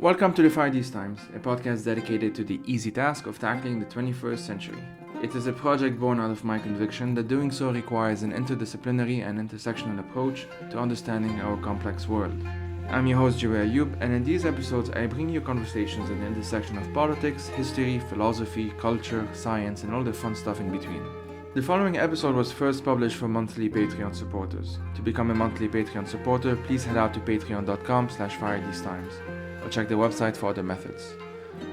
Welcome to Defy These Times, a podcast dedicated to the easy task of tackling the 21st century. It is a project born out of my conviction that doing so requires an interdisciplinary and intersectional approach to understanding our complex world. I'm your host, Jaway Ayub, and in these episodes I bring you conversations at the intersection of politics, history, philosophy, culture, science, and all the fun stuff in between. The following episode was first published for monthly Patreon supporters. To become a monthly Patreon supporter, please head out to patreon.com/firethesetimes. Or check the website for other methods.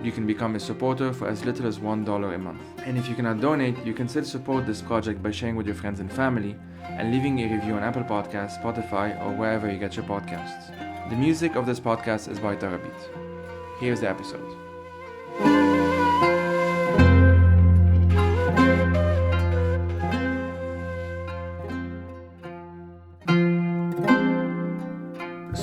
You can become a supporter for as little as $1 a month. And if you cannot donate, you can still support this project by sharing with your friends and family and leaving a review on Apple Podcasts, Spotify, or wherever you get your podcasts. The music of this podcast is by Tareq Baconi. Here's the episode.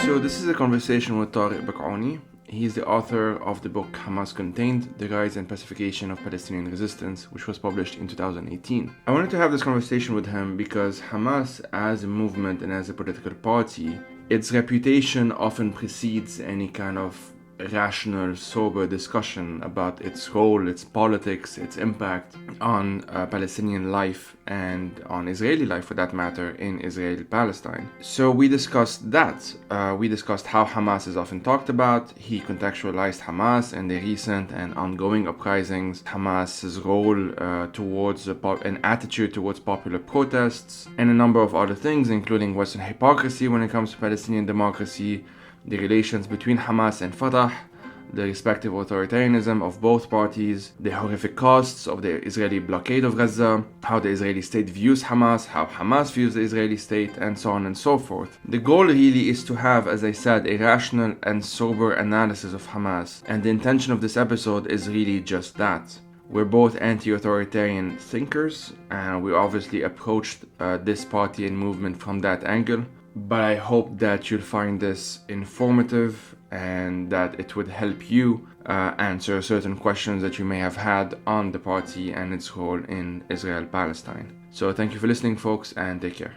So this is a conversation with Tareq Baconi. He's the author of the book Hamas Contained, The Rise and Pacification of Palestinian Resistance, which was published in 2018. I wanted to have this conversation with him because Hamas, as a movement and as a political party, its reputation often precedes any kind of rational, sober discussion about its role, its politics, its impact on Palestinian life and on Israeli life, for that matter, in Israel-Palestine. So we discussed that. We discussed how Hamas is often talked about. He contextualized Hamas and the recent and ongoing uprisings, Hamas's role towards an attitude towards popular protests, and a number of other things, including Western hypocrisy when it comes to Palestinian democracy, the relations between Hamas and Fatah, the respective authoritarianism of both parties, the horrific costs of the Israeli blockade of Gaza, how the Israeli state views Hamas, how Hamas views the Israeli state, and so on and so forth. The goal really is to have, as I said, a rational and sober analysis of Hamas, and the intention of this episode is really just that. We're both anti-authoritarian thinkers, and we obviously approached this party and movement from that angle. But I hope that you'll find this informative and that it would help you answer certain questions that you may have had on the party and its role in Israel-Palestine. So thank you for listening, folks, and take care.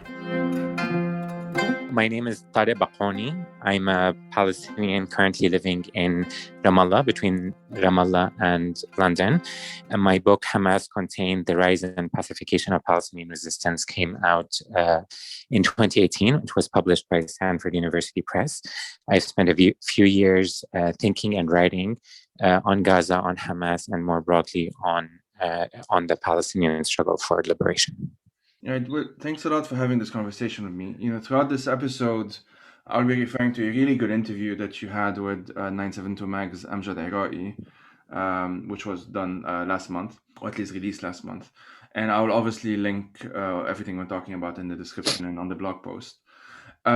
My name is Tareq Baconi. I'm a Palestinian currently living in Ramallah, between Ramallah and London. And my book, Hamas Contained, The Rise and Pacification of Palestinian Resistance, came out in 2018. It was published by Stanford University Press. I've spent a few years thinking and writing on Gaza, on Hamas, and more broadly on the Palestinian struggle for liberation. Yeah, thanks a lot for having this conversation with me. Throughout this episode, I'll be referring to a really good interview that you had with 972 Mag's Amjad Iraqi, which was done last month, or at least released last month. And I will obviously link everything we're talking about in the description and on the blog post.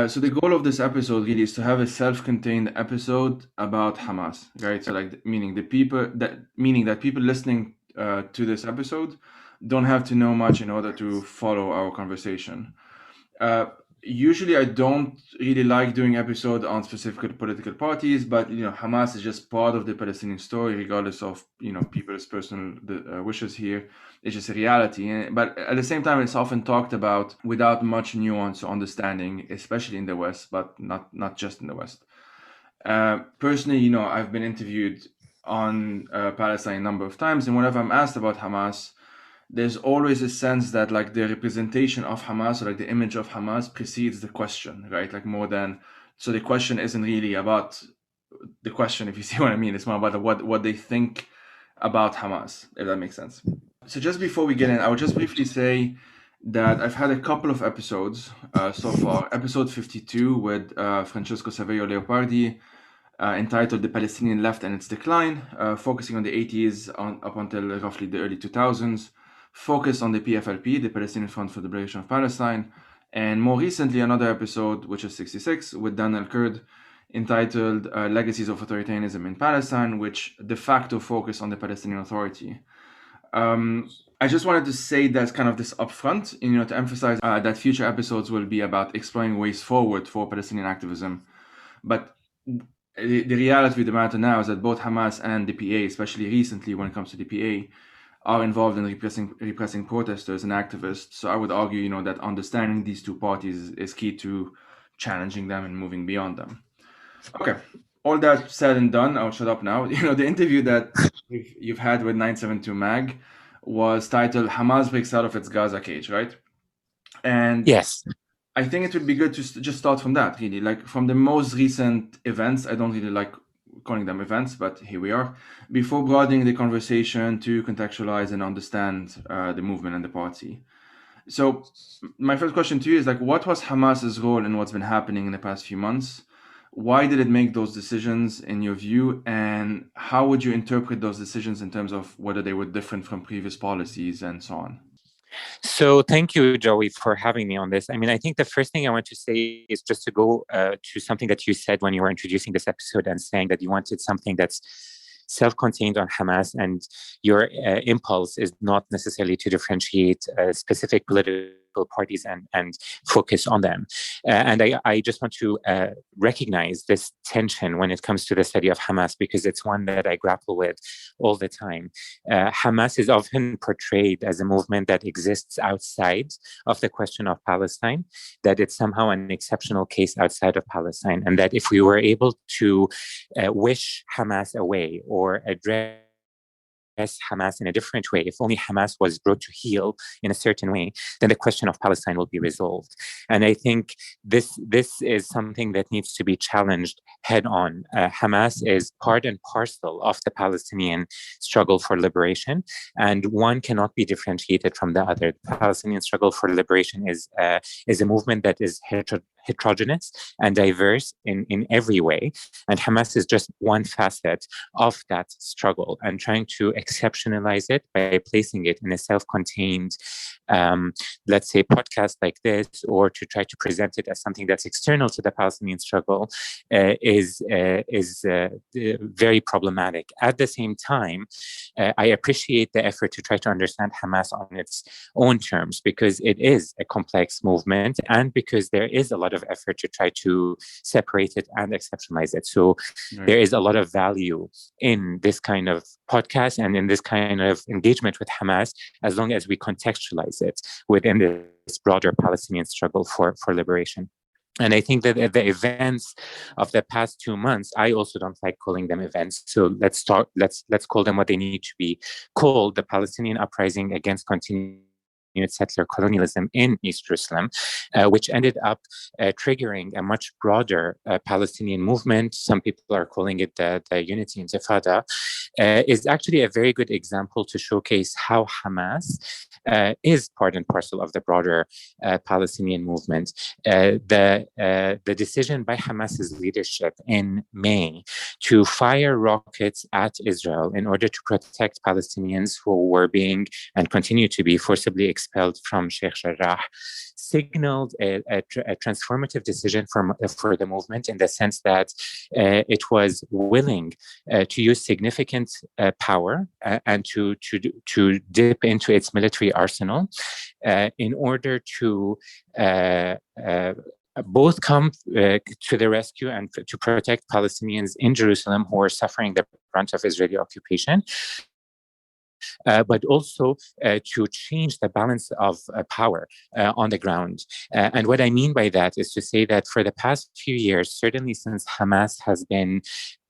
So the goal of this episode really is to have a self-contained episode about Hamas, right? So meaning that people listening to this episode don't have to know much in order to follow our conversation. Usually I don't really like doing episodes on specific political parties, but Hamas is just part of the Palestinian story, regardless of people's personal wishes here. It's just a reality. But at the same time, it's often talked about without much nuance or understanding, especially in the West, but not just in the West. Personally, I've been interviewed on Palestine a number of times, and whenever I'm asked about Hamas, there's always a sense that the representation of Hamas or the image of Hamas precedes the question, right? So the question isn't really about the question, if you see what I mean. It's more about what they think about Hamas, if that makes sense. So just before we get in, I would just briefly say that I've had a couple of episodes so far. Episode 52 with Francesco Saverio Leopardi, entitled The Palestinian Left and Its Decline, focusing on the 80s up until roughly the early 2000s. Focused on the PFLP, the Palestinian Front for the Liberation of Palestine, and more recently another episode, which is 66, with Daniel Kurd, entitled Legacies of Authoritarianism in Palestine, which de facto focus on the Palestinian Authority. I just wanted to say that kind of this upfront, to emphasize that future episodes will be about exploring ways forward for Palestinian activism. But the reality of the matter now is that both Hamas and the PA, especially recently when it comes to the PA, are involved in repressing protesters and activists. So I would argue, that understanding these two parties is key to challenging them and moving beyond them. Okay, all that said and done, I'll shut up now. The interview that you've had with 972 Mag was titled Hamas breaks out of its Gaza cage, right? And Yes. I think it would be good to just start from that, really. Like from the most recent events, I don't really like calling them events, but here we are. Before broadening the conversation to contextualize and understand the movement and the party. So my first question to you is like, what was Hamas's role in what's been happening in the past few months? Why did it make those decisions in your view? And how would you interpret those decisions in terms of whether they were different from previous policies and so on? So thank you, Joey, for having me on this. I mean, I think the first thing I want to say is just to go to something that you said when you were introducing this episode and saying that you wanted something that's self-contained on Hamas, and your impulse is not necessarily to differentiate specific political parties and focus on them. And I just want to recognize this tension when it comes to the study of Hamas, because it's one that I grapple with all the time. Hamas is often portrayed as a movement that exists outside of the question of Palestine, that it's somehow an exceptional case outside of Palestine, and that if we were able to wish Hamas away or address Hamas in a different way, if only Hamas was brought to heel in a certain way, then the question of Palestine will be resolved. And I think this is something that needs to be challenged head on. Hamas is part and parcel of the Palestinian struggle for liberation, and one cannot be differentiated from the other. The Palestinian struggle for liberation is a movement that is heterogeneous and diverse in every way. And Hamas is just one facet of that struggle, and trying to exceptionalize it by placing it in a self-contained, let's say, podcast like this, or to try to present it as something that's external to the Palestinian struggle is very problematic. At the same time, I appreciate the effort to try to understand Hamas on its own terms, because it is a complex movement, and because there is a lot of effort to try to separate it and exceptionalize it. So there is a lot of value in this kind of podcast and in this kind of engagement with Hamas, as long as we contextualize it within this broader Palestinian struggle for liberation. And I think that the events of the past 2 months, I also don't like calling them events. So let's call them what they need to be called: the Palestinian uprising against continued settler colonialism in East Jerusalem, which ended up triggering a much broader Palestinian movement. Some people are calling it the Unity Intifada, is actually a very good example to showcase how Hamas is part and parcel of the broader Palestinian movement. The decision by Hamas's leadership in May to fire rockets at Israel in order to protect Palestinians who were being and continue to be forcibly expelled from Sheikh Jarrah signaled a transformative decision for the movement, in the sense that it was willing to use significant power and to dip into its military arsenal in order to both come to the rescue and to protect Palestinians in Jerusalem who are suffering the brunt of Israeli occupation, but also to change the balance of power on the ground. And what I mean by that is to say that for the past few years, certainly since Hamas has been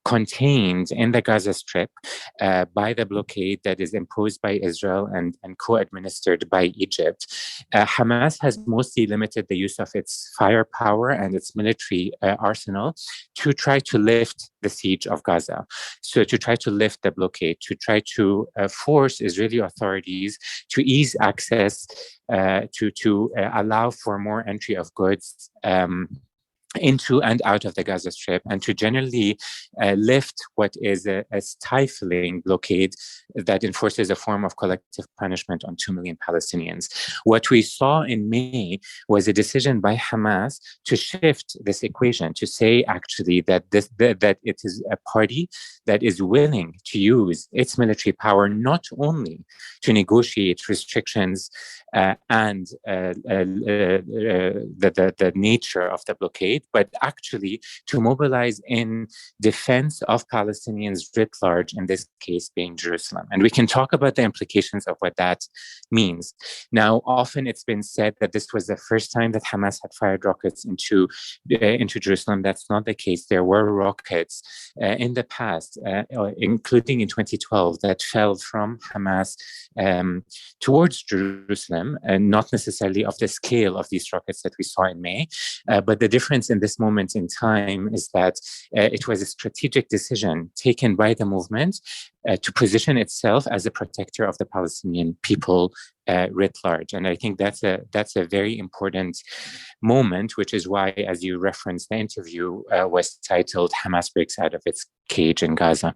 contained in the Gaza Strip by the blockade that is imposed by Israel and co-administered by Egypt, Hamas has mostly limited the use of its firepower and its military arsenal to try to lift the siege of Gaza. So to try to lift the blockade, to try to force Israeli authorities to ease access, to allow for more entry of goods into and out of the Gaza Strip, and to generally lift what is a stifling blockade that enforces a form of collective punishment on 2 million Palestinians. What we saw in May was a decision by Hamas to shift this equation, to say actually that that it is a party that is willing to use its military power not only to negotiate restrictions and the nature of the blockade, blockade, but actually to mobilize in defense of Palestinians writ large, in this case being Jerusalem. And we can talk about the implications of what that means. Now, often it's been said that this was the first time that Hamas had fired rockets into Jerusalem. That's not the case. There were rockets in the past, including in 2012, that fell from Hamas towards Jerusalem, and not necessarily of the scale of these rockets that we saw in May. But the difference in this moment in time is that it was a strategic decision taken by the movement to position itself as a protector of the Palestinian people writ large. And I think that's a very important moment, which is why, as you referenced, the interview was titled "Hamas Breaks Out of Its Cage in Gaza."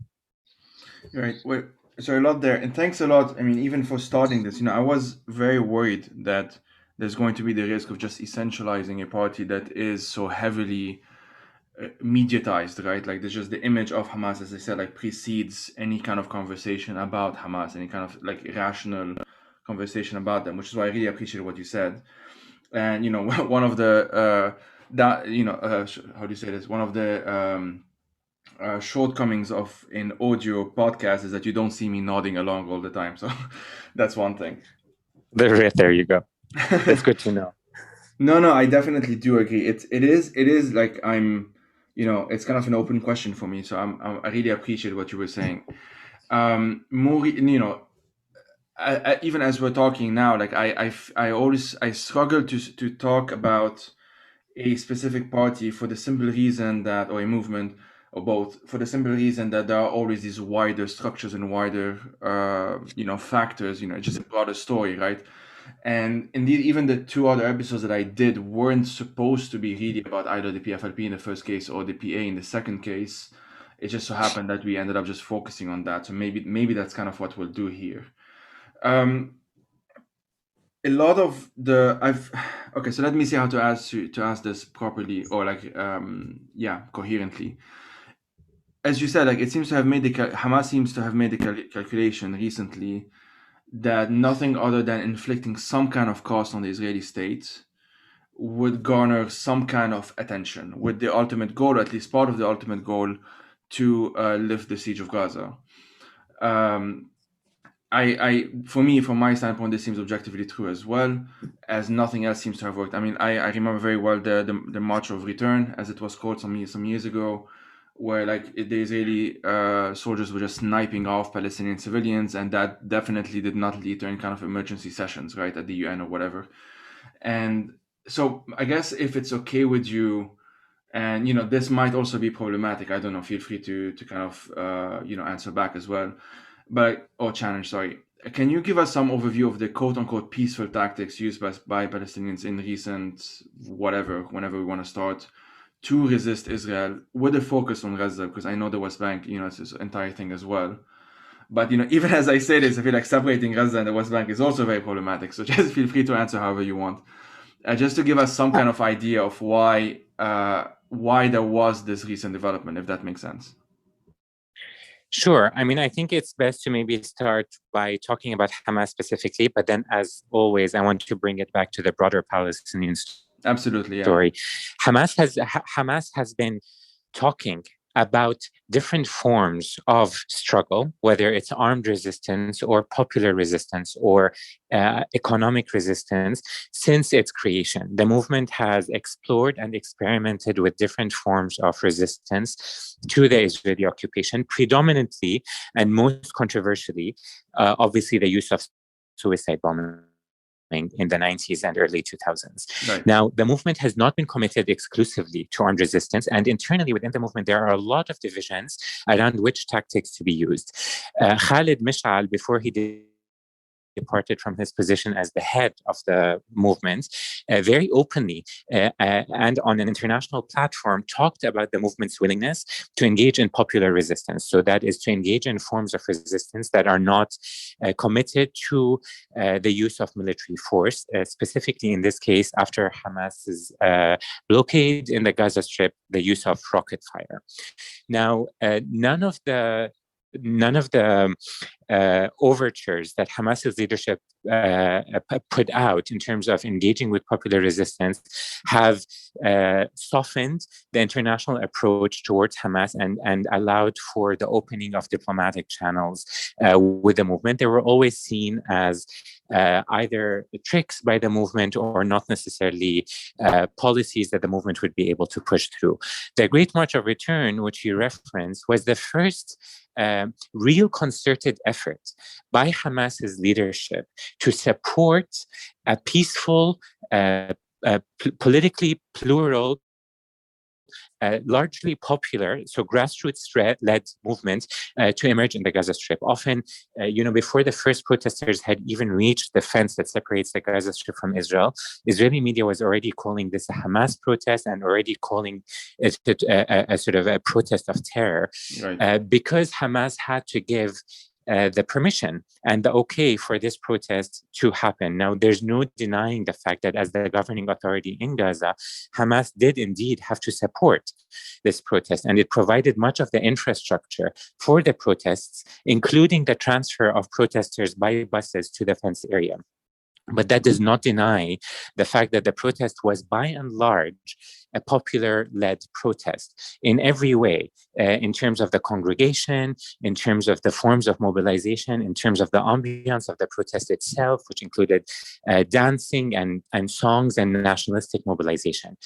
Right. Well, so a lot there, and thanks a lot. I mean, even for starting this, I was very worried that there's going to be the risk of just essentializing a party that is so heavily mediatized, right? Like there's just the image of Hamas, as I said, like precedes any kind of conversation about Hamas, any kind of like rational conversation about them, which is why I really appreciate what you said. And one of the how do you say this? One of the shortcomings of an audio podcast is that you don't see me nodding along all the time. So that's one thing. There you go. That's good to know. No, I definitely do agree. It is like it's kind of an open question for me. So I really appreciate what you were saying. More, even as we're talking now, like I struggle to talk about a specific party for the simple reason that, or a movement, or both, for the simple reason that there are always these wider structures and wider factors. It's just a broader story, right? And indeed, even the two other episodes that I did weren't supposed to be really about either the PFLP in the first case or the PA in the second case. It just so happened that we ended up just focusing on that. So maybe that's kind of what we'll do here. A lot of okay, so let me see how to ask this properly, or coherently. As you said, like it seems to have Hamas seems to have made the calculation recently that nothing other than inflicting some kind of cost on the Israeli state would garner some kind of attention, with the ultimate goal, or at least part of the ultimate goal, to lift the siege of Gaza. For me, from my standpoint, this seems objectively true as well, as nothing else seems to have worked. I mean, I remember very well the March of Return, as it was called some years ago, where like the Israeli soldiers were just sniping off Palestinian civilians, and that definitely did not lead to any kind of emergency sessions, right, at the UN or whatever. And so I guess if it's okay with you, and this might also be problematic, I don't know, feel free to kind of answer back as well, or challenge, sorry. Can you give us some overview of the quote-unquote peaceful tactics used by Palestinians in recent whenever we want to start, to resist Israel, with a focus on Gaza? Because I know the West Bank, it's this entire thing as well. But even as I say this, I feel like separating Gaza and the West Bank is also very problematic. So just feel free to answer however you want. Just to give us some kind of idea of why there was this recent development, if that makes sense. Sure. I mean, I think it's best to maybe start by talking about Hamas specifically, but then, as always, I want to bring it back to the broader Palestinian story. Absolutely, yeah. Hamas has been talking about different forms of struggle, whether it's armed resistance or popular resistance or economic resistance, since its creation. The movement has explored and experimented with different forms of resistance to the Israeli occupation, predominantly and most controversially, obviously, the use of suicide bombing in the 90s and early 2000s. Right. Now, the movement has not been committed exclusively to armed resistance, and internally within the movement, there are a lot of divisions around which tactics to be used. Khalid Mish'al, before he departed from his position as the head of the movement, very openly and on an international platform talked about the movement's willingness to engage in popular resistance. So that is to engage in forms of resistance that are not committed to the use of military force, specifically in this case, after Hamas's blockade in the Gaza Strip, the use of rocket fire. Now, none of the none of the overtures that Hamas's leadership put out in terms of engaging with popular resistance have softened the international approach towards Hamas and allowed for the opening of diplomatic channels with the movement. They were always seen as either tricks by the movement or not necessarily policies that the movement would be able to push through. The Great March of Return, which you referenced, was the first real concerted effort by Hamas's leadership to support a peaceful, politically plural, largely popular, so grassroots-led movement to emerge in the Gaza Strip. Often, before the first protesters had even reached the fence that separates the Gaza Strip from Israel, Israeli media was already calling this a Hamas protest and already calling it a sort of a protest of terror, right. Because Hamas had to give the permission and the okay for this protest to happen. Now, there's no denying the fact that as the governing authority in Gaza, Hamas did indeed have to support this protest, and it provided much of the infrastructure for the protests, including the transfer of protesters by buses to the fenced area. But that does not deny the fact that the protest was by and large a popular-led protest in every way, in terms of the congregation, in terms of the forms of mobilization, in terms of the ambience of the protest itself, which included dancing and songs and nationalistic mobilization.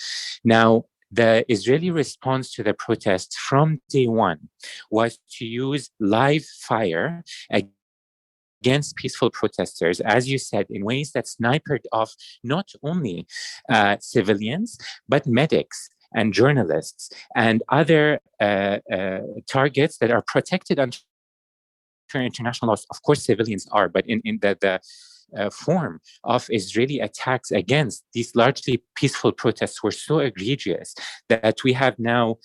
Now, the Israeli response to the protest from day one was to use live fire against peaceful protesters, as you said, in ways that sniped off not only civilians, but medics and journalists and other targets that are protected under international laws. Of course, civilians are, but in the form of Israeli attacks against these largely peaceful protests were so egregious that we have now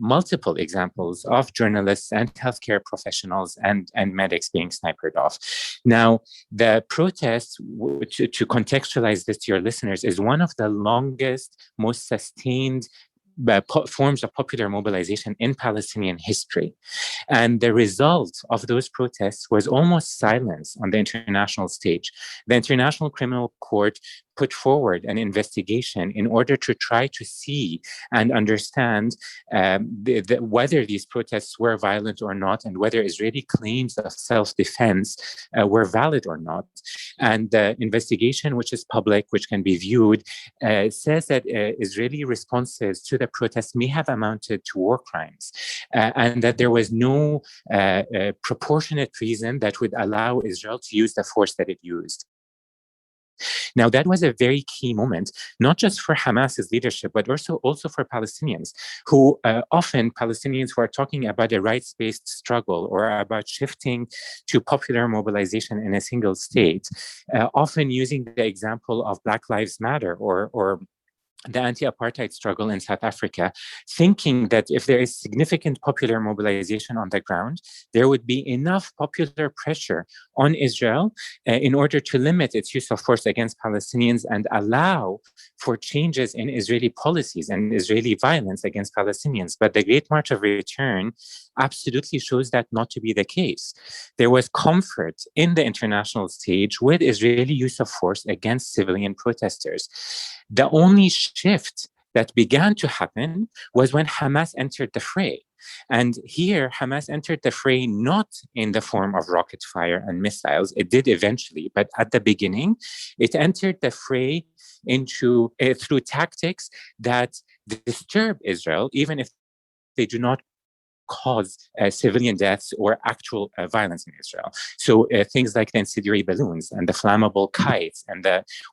multiple examples of journalists and healthcare professionals and medics being sniped off. Now, the protest, to contextualize this to your listeners, is one of the longest, most sustained forms of popular mobilization in Palestinian history. And the result of those protests was almost silence on the international stage. The International Criminal Court put forward an investigation in order to try to see and understand whether these protests were violent or not, and whether Israeli claims of self-defense were valid or not. And the investigation, which is public, which can be viewed, says that Israeli responses to the protests may have amounted to war crimes, and that there was no proportionate reason that would allow Israel to use the force that it used. Now, that was a very key moment, not just for Hamas's leadership, but also for Palestinians, who often Palestinians who are talking about a rights-based struggle or about shifting to popular mobilization in a single state, often using the example of Black Lives Matter or the anti-apartheid struggle in South Africa, thinking that if there is significant popular mobilization on the ground, there would be enough popular pressure on Israel in order to limit its use of force against Palestinians and allow for changes in Israeli policies and Israeli violence against Palestinians. But the Great March of Return absolutely shows that not to be the case. There was comfort in the international stage with Israeli use of force against civilian protesters. The only shift that began to happen was when Hamas entered the fray. And here, Hamas entered the fray not in the form of rocket fire and missiles. It did eventually, but at the beginning, it entered the fray through tactics that disturb Israel, even if they do not cause civilian deaths or actual violence in Israel. So things like the incendiary balloons and the flammable kites and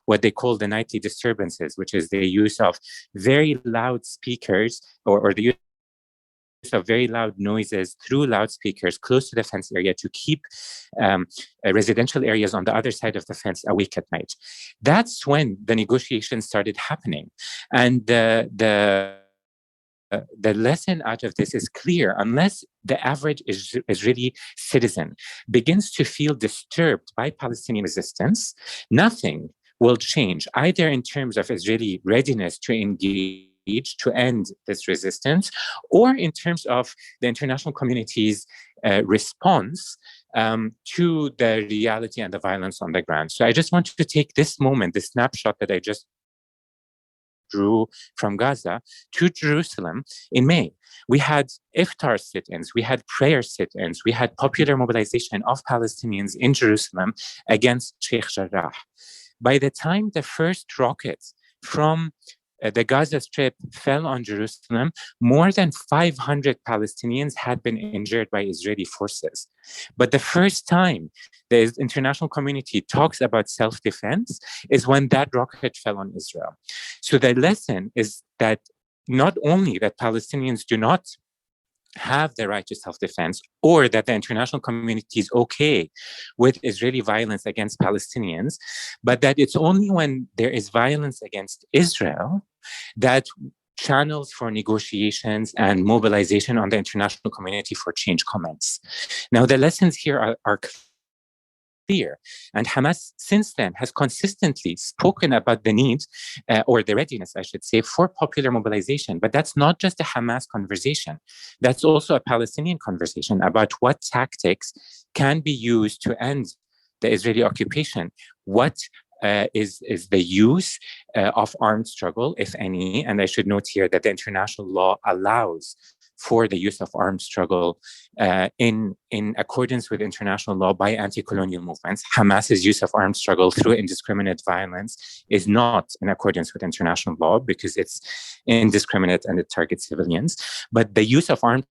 what they call the nightly disturbances, which is the use of very loud speakers or the use of very loud noises through loudspeakers close to the fence area to keep residential areas on the other side of the fence awake at night. That's when the negotiations started happening. And the lesson out of this is clear. Unless the average Israeli citizen begins to feel disturbed by Palestinian resistance, nothing will change, either in terms of Israeli readiness to engage to end this resistance, or in terms of the international community's response to the reality and the violence on the ground. So I just wanted to take this moment, this snapshot that I just drew from Gaza to Jerusalem in May. We had iftar sit-ins, we had prayer sit-ins, we had popular mobilization of Palestinians in Jerusalem against Sheikh Jarrah. By the time the first rocket from the Gaza Strip fell on Jerusalem, more than 500 Palestinians had been injured by Israeli forces. But the first time the international community talks about self-defense is when that rocket fell on Israel. So the lesson is that not only that Palestinians do not have the right to self-defense, or that the international community is okay with Israeli violence against Palestinians, but that it's only when there is violence against Israel that channels for negotiations and mobilization on the international community for change commence. Now, the lessons here are clear. And Hamas, since then, has consistently spoken about the need, or the readiness, I should say, for popular mobilization. But that's not just a Hamas conversation. That's also a Palestinian conversation about what tactics can be used to end the Israeli occupation. What is the use of armed struggle, if any? And I should note here that the international law allows for the use of armed struggle in accordance with international law by anti-colonial movements. Hamas's use of armed struggle through indiscriminate violence is not in accordance with international law because it's indiscriminate and it targets civilians. But the use of armed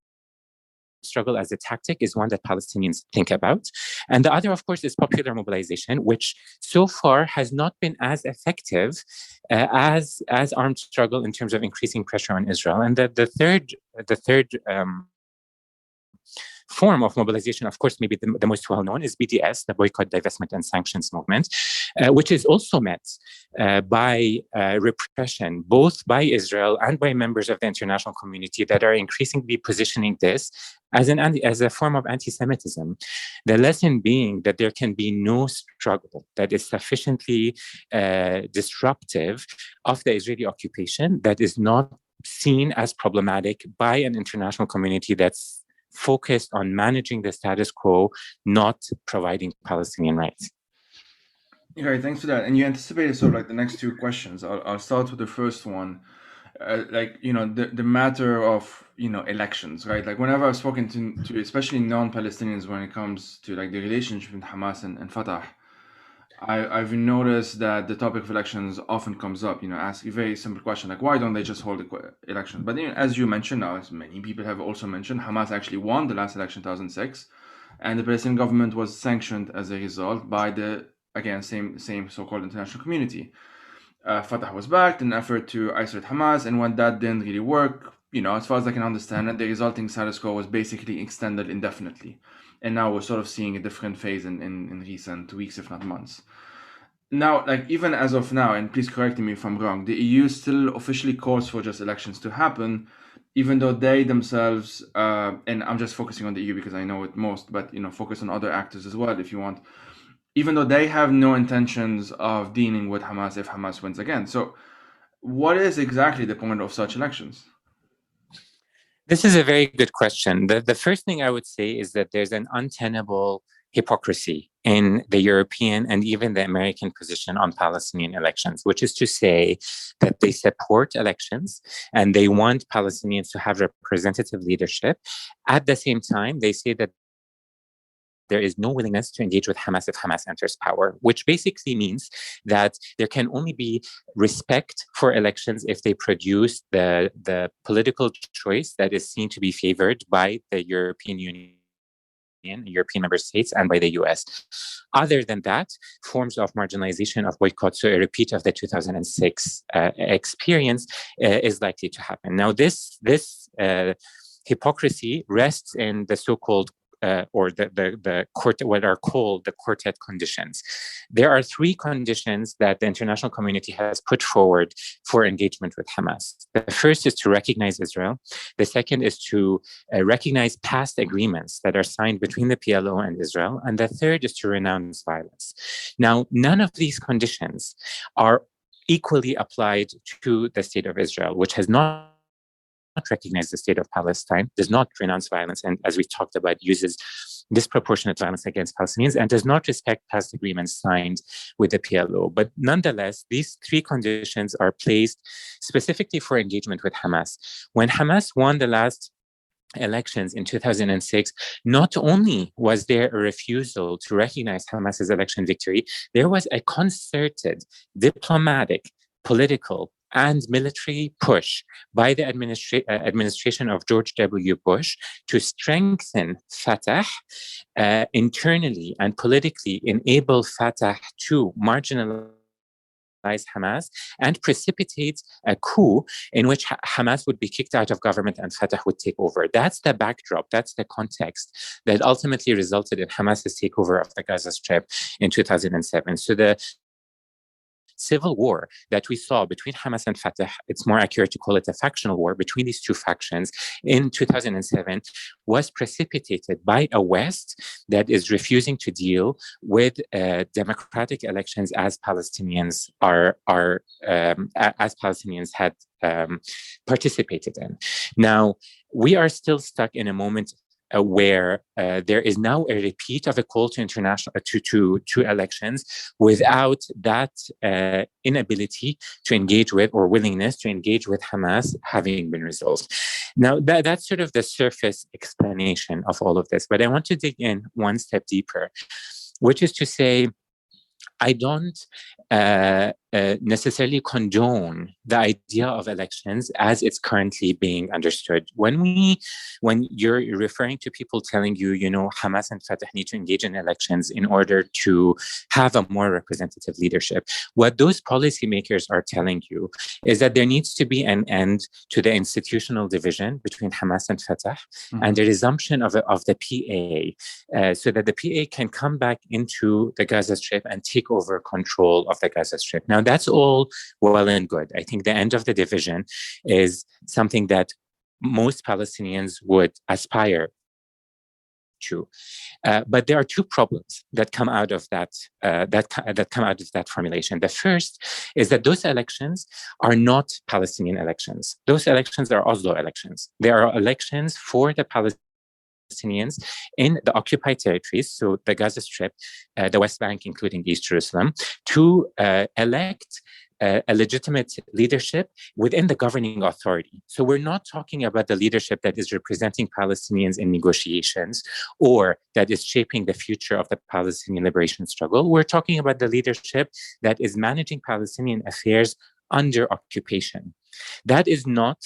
struggle as a tactic is one that Palestinians think about. And the other, of course, is popular mobilization, which so far has not been as effective as armed struggle in terms of increasing pressure on Israel. And the third form of mobilization, of course, maybe the most well-known is BDS, the Boycott, Divestment and Sanctions Movement, which is also met by repression, both by Israel and by members of the international community that are increasingly positioning this as a form of anti-Semitism. The lesson being that there can be no struggle that is sufficiently disruptive of the Israeli occupation that is not seen as problematic by an international community that's focused on managing the status quo, not providing Palestinian rights. Okay, thanks for that. And you anticipated sort of like the next two questions. I'll start with the first one. The matter of, elections, right? Like whenever I've spoken to especially non-Palestinians when it comes to like the relationship between Hamas and Fatah, I've noticed that the topic of elections often comes up, ask a very simple question, like why don't they just hold the elections? But as you mentioned now, as many people have also mentioned, Hamas actually won the last election in 2006, and the Palestinian government was sanctioned as a result by the, again, same so-called international community. Fatah was backed in an effort to isolate Hamas, and when that didn't really work, as far as I can understand it, the resulting status quo was basically extended indefinitely. And now we're sort of seeing a different phase in recent weeks, if not months. Now, like even as of now, and please correct me if I'm wrong, the EU still officially calls for just elections to happen, even though they themselves, and I'm just focusing on the EU because I know it most, but focus on other actors as well if you want, even though they have no intentions of dealing with Hamas if Hamas wins again. So what is exactly the point of such elections? This is a very good question. The first thing I would say is that there's an untenable hypocrisy in the European and even the American position on Palestinian elections, which is to say that they support elections and they want Palestinians to have representative leadership. At the same time, they say that there is no willingness to engage with Hamas if Hamas enters power, which basically means that there can only be respect for elections if they produce the political choice that is seen to be favored by the European Union, European member states, and by the US. Other than that, forms of marginalization of boycott, so a repeat of the 2006 experience, is likely to happen. Now, this hypocrisy rests in the so-called or the what are called the quartet conditions. There are three conditions that the international community has put forward for engagement with Hamas. The first is to recognize Israel. The second is to recognize past agreements that are signed between the PLO and Israel. And the third is to renounce violence. Now, none of these conditions are equally applied to the state of Israel, which has not recognized the state of Palestine, does not renounce violence, and as we talked about, uses disproportionate violence against Palestinians, and does not respect past agreements signed with the PLO. But nonetheless, these three conditions are placed specifically for engagement with Hamas. When Hamas won the last elections in 2006, not only was there a refusal to recognize Hamas's election victory, there was a concerted diplomatic, political, and military push by the administration of George W. Bush to strengthen Fatah internally and politically, enable Fatah to marginalize Hamas and precipitate a coup in which Hamas would be kicked out of government and Fatah would take over. That's the backdrop, that's the context that ultimately resulted in Hamas's takeover of the Gaza Strip in 2007. So the civil war that we saw between Hamas and Fatah, it's more accurate to call it a factional war between these two factions in 2007, was precipitated by a West that is refusing to deal with democratic elections as Palestinians had participated in. Now, we are still stuck in a moment where there is now a repeat of a call to to elections without that inability to engage with or willingness to engage with Hamas having been resolved. Now, that's sort of the surface explanation of all of this. But I want to dig in one step deeper, which is to say, I don't necessarily condone the idea of elections as it's currently being understood. When you're referring to people telling you, Hamas and Fatah need to engage in elections in order to have a more representative leadership, what those policymakers are telling you is that there needs to be an end to the institutional division between Hamas and Fatah and the resumption of the PA, so that the PA can come back into the Gaza Strip and take over control of the Gaza Strip. Now, that's all well and good. I think the end of the division is something that most Palestinians would aspire to. But there are two problems that come out of that formulation. The first is that those elections are not Palestinian elections. Those elections are Oslo elections. They are elections for the Palestinians in the occupied territories, so the Gaza Strip, the West Bank, including East Jerusalem, to elect a legitimate leadership within the governing authority. So we're not talking about the leadership that is representing Palestinians in negotiations or that is shaping the future of the Palestinian liberation struggle. We're talking about the leadership that is managing Palestinian affairs under occupation. That is not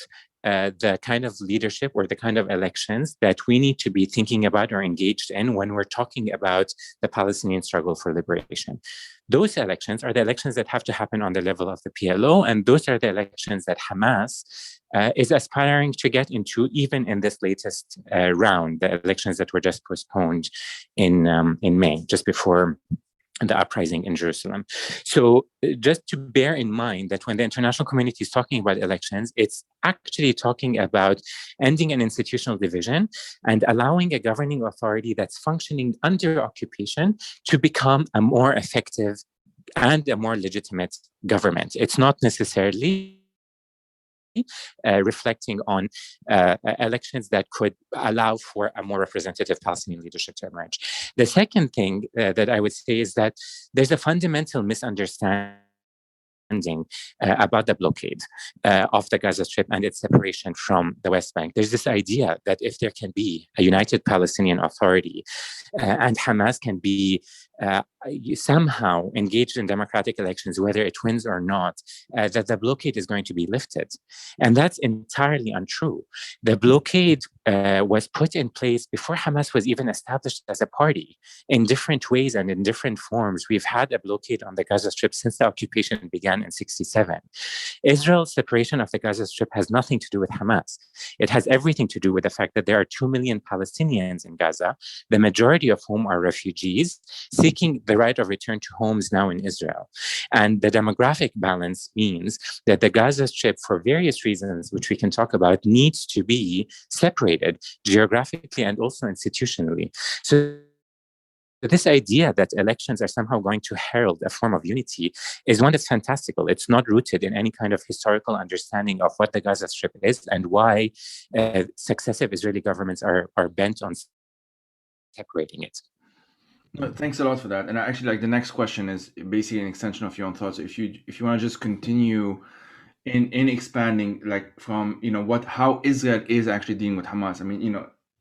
the kind of leadership or the kind of elections that we need to be thinking about or engaged in when we're talking about the Palestinian struggle for liberation. Those elections are the elections that have to happen on the level of the PLO, and those are the elections that Hamas is aspiring to get into, even in this latest round, the elections that were just postponed in May, just before the uprising in Jerusalem. So just to bear in mind that when the international community is talking about elections, it's actually talking about ending an institutional division and allowing a governing authority that's functioning under occupation to become a more effective and a more legitimate government. It's not necessarily reflecting on elections that could allow for a more representative Palestinian leadership to emerge. The second thing that I would say is that there's a fundamental misunderstanding about the blockade of the Gaza Strip and its separation from the West Bank. There's this idea that if there can be a united Palestinian authority and Hamas can be somehow engaged in democratic elections, whether it wins or not, that the blockade is going to be lifted. And that's entirely untrue. The blockade was put in place before Hamas was even established as a party. In different ways and in different forms, we've had a blockade on the Gaza Strip since the occupation began in 1967. Israel's separation of the Gaza Strip has nothing to do with Hamas. It has everything to do with the fact that there are 2 million Palestinians in Gaza, the majority of whom are refugees, seeking the right of return to homes now in Israel. And the demographic balance means that the Gaza Strip, for various reasons, which we can talk about, needs to be separated geographically and also institutionally. So this idea that elections are somehow going to herald a form of unity is one that's fantastical. It's not rooted in any kind of historical understanding of what the Gaza Strip is and why successive Israeli governments are bent on separating it. Thanks a lot for that. And actually, like the next question is basically an extension of your own thoughts. If you want to just continue in expanding, like from how Israel is actually dealing with Hamas. I mean,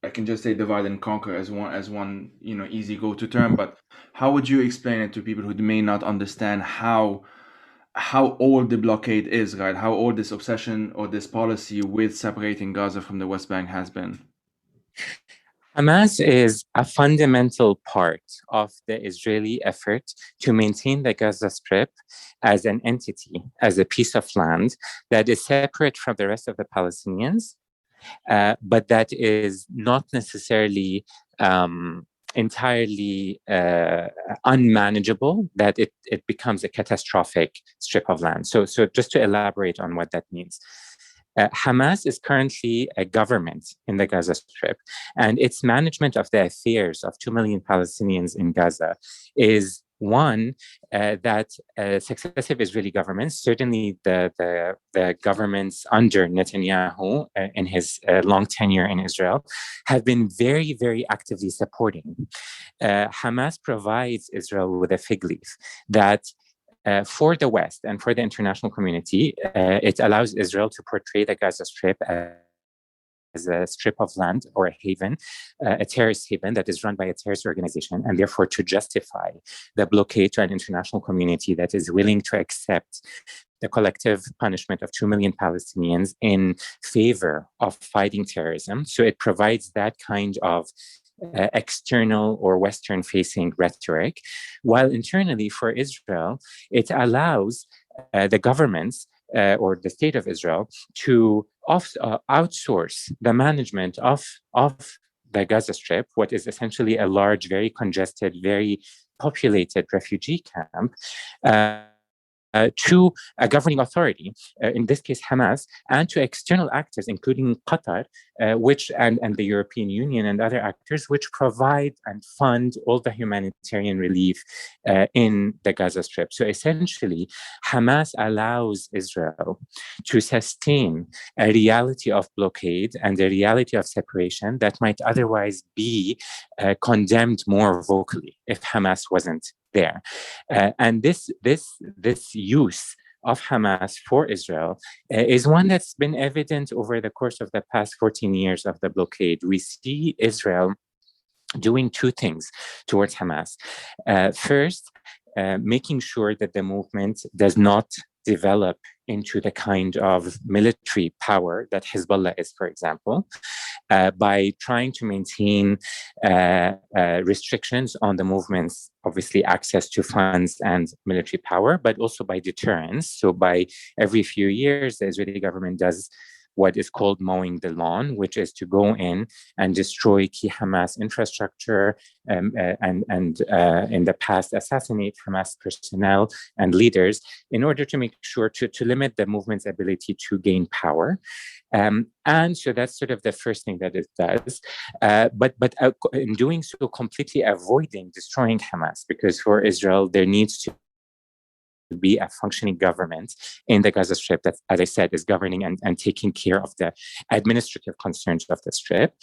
I can just say divide and conquer as one easy go-to term, but how would you explain it to people who may not understand how old the blockade is, right? How old this obsession or this policy with separating Gaza from the West Bank has been? Hamas is a fundamental part of the Israeli effort to maintain the Gaza Strip as an entity, as a piece of land that is separate from the rest of the Palestinians, but that is not necessarily entirely unmanageable, that it becomes a catastrophic strip of land. So just to elaborate on what that means. Hamas is currently a government in the Gaza Strip, and its management of the affairs of 2 million Palestinians in Gaza is one that successive Israeli governments, certainly the governments under Netanyahu in his long tenure in Israel, have been very, very actively supporting. Hamas provides Israel with a fig leaf that for the West and for the international community, it allows Israel to portray the Gaza Strip as a strip of land or a haven, a terrorist haven that is run by a terrorist organization, and therefore to justify the blockade to an international community that is willing to accept the collective punishment of 2 million Palestinians in favor of fighting terrorism. So it provides that kind of external or Western-facing rhetoric, while internally for Israel, it allows the governments or the state of Israel to outsource the management of the Gaza Strip, what is essentially a large, very congested, very populated refugee camp, to a governing authority, in this case Hamas, and to external actors, including Qatar, which and the European Union and other actors, which provide and fund all the humanitarian relief in the Gaza Strip. So essentially, Hamas allows Israel to sustain a reality of blockade and a reality of separation that might otherwise be condemned more vocally if Hamas wasn't there. And this use of Hamas for Israel is one that's been evident over the course of the past 14 years of the blockade. We see Israel doing two things towards Hamas. First, making sure that the movement does not develop into the kind of military power that Hezbollah is, for example, by trying to maintain restrictions on the movement's, obviously, access to funds and military power, but also by deterrence. So by every few years, the Israeli government does what is called mowing the lawn, which is to go in and destroy key Hamas infrastructure and in the past assassinate Hamas personnel and leaders in order to make sure to limit the movement's ability to gain power. And so that's sort of the first thing that it does. But in doing so, completely avoiding destroying Hamas, because for Israel, there needs to be a functioning government in the Gaza Strip that, as I said, is governing and taking care of the administrative concerns of the Strip.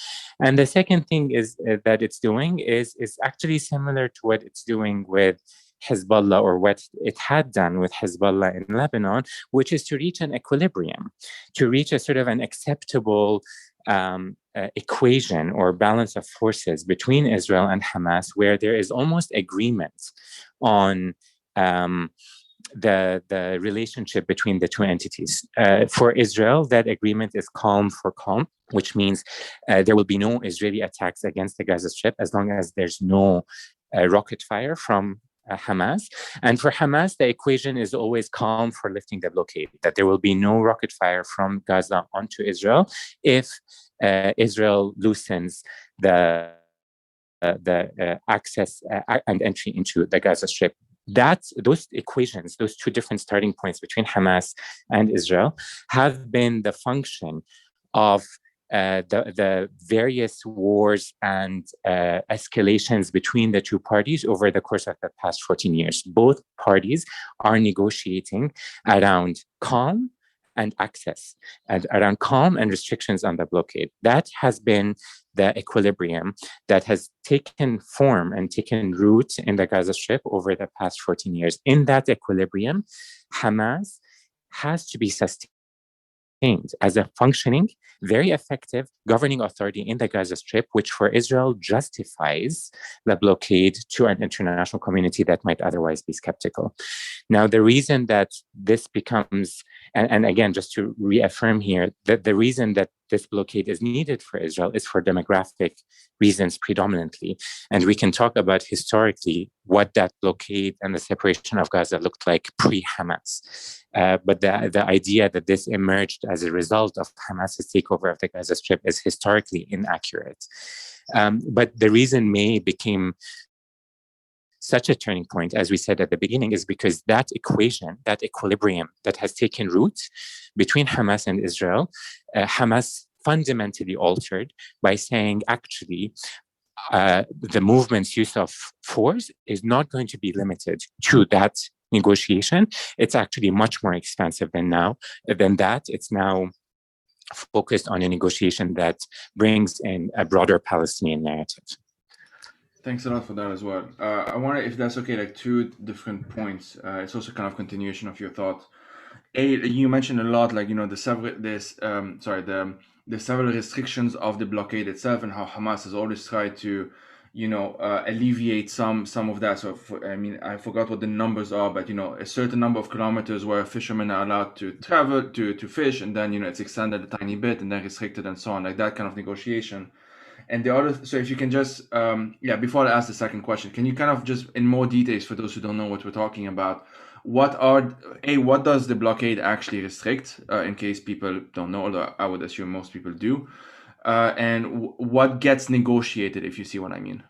And the second thing is that it's doing is actually similar to what it's doing with Hezbollah, or what it had done with Hezbollah in Lebanon, which is to reach an equilibrium, to reach a sort of an acceptable equation or balance of forces between Israel and Hamas, where there is almost agreement on the relationship between the two entities. For Israel, that agreement is calm for calm, which means there will be no Israeli attacks against the Gaza Strip as long as there's no rocket fire from Hamas. And for Hamas, the equation is always calm for lifting the blockade, that there will be no rocket fire from Gaza onto Israel if Israel loosens the access and entry into the Gaza Strip. Those equations, those two different starting points between Hamas and Israel, have been the function of the various wars and escalations between the two parties over the course of the past 14 years. Both parties are negotiating around calm and access, and around calm and restrictions on the blockade. That has been the equilibrium that has taken form and taken root in the Gaza Strip over the past 14 years. In that equilibrium, Hamas has to be sustained as a functioning, very effective governing authority in the Gaza Strip, which for Israel justifies the blockade to an international community that might otherwise be skeptical. Now, the reason that this becomes, and again, just to reaffirm here, that the reason that this blockade is needed for Israel is for demographic reasons predominantly. And we can talk about historically what that blockade and the separation of Gaza looked like pre-Hamas. But the idea that this emerged as a result of Hamas's takeover of the Gaza Strip is historically inaccurate. But the reason May became such a turning point, as we said at the beginning, is because that equation, that equilibrium that has taken root between Hamas and Israel, Hamas fundamentally altered by saying, actually, the movement's use of force is not going to be limited to that negotiation. It's actually much more expansive than that. It's now focused on a negotiation that brings in a broader Palestinian narrative. Thanks a lot for that as well. I wonder if that's okay, like two different points. It's also kind of continuation of your thought. You mentioned a lot, like, the several restrictions of the blockade itself and how Hamas has always tried to, alleviate some of that. So, I forgot what the numbers are, but, a certain number of kilometers where fishermen are allowed to travel to fish, and then, it's extended a tiny bit and then restricted and so on, like that kind of negotiation. And the other, so if you can just, before I ask the second question, can you kind of just in more details for those who don't know what we're talking about, what does the blockade actually restrict, in case people don't know, although I would assume most people do, and what gets negotiated, if you see what I mean?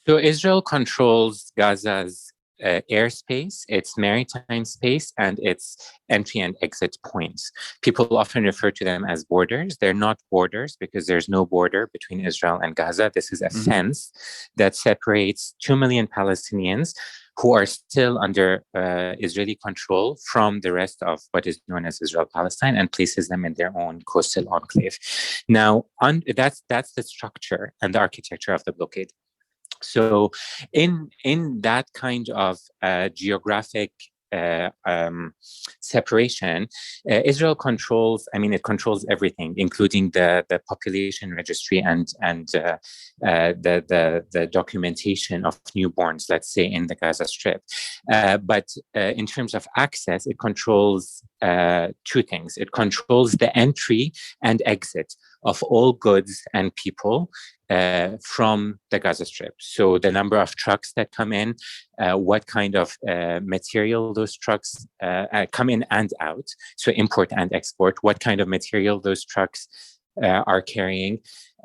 So Israel controls Gaza's airspace, its maritime space, and its entry and exit points. People often refer to them as borders. They're not borders because there's no border between Israel and Gaza. This is a fence that separates 2 million Palestinians who are still under Israeli control from the rest of what is known as Israel-Palestine, and places them in their own coastal enclave. Now, that's the structure and the architecture of the blockade. So in that kind of geographic separation, Israel controls everything, including the population registry and the documentation of newborns, let's say, in the Gaza Strip. But in terms of access, it controls two things. It controls the entry and exit of all goods and people from the Gaza Strip. So the number of trucks that come in, what kind of material those trucks come in and out, so import and export, what kind of material those trucks are carrying,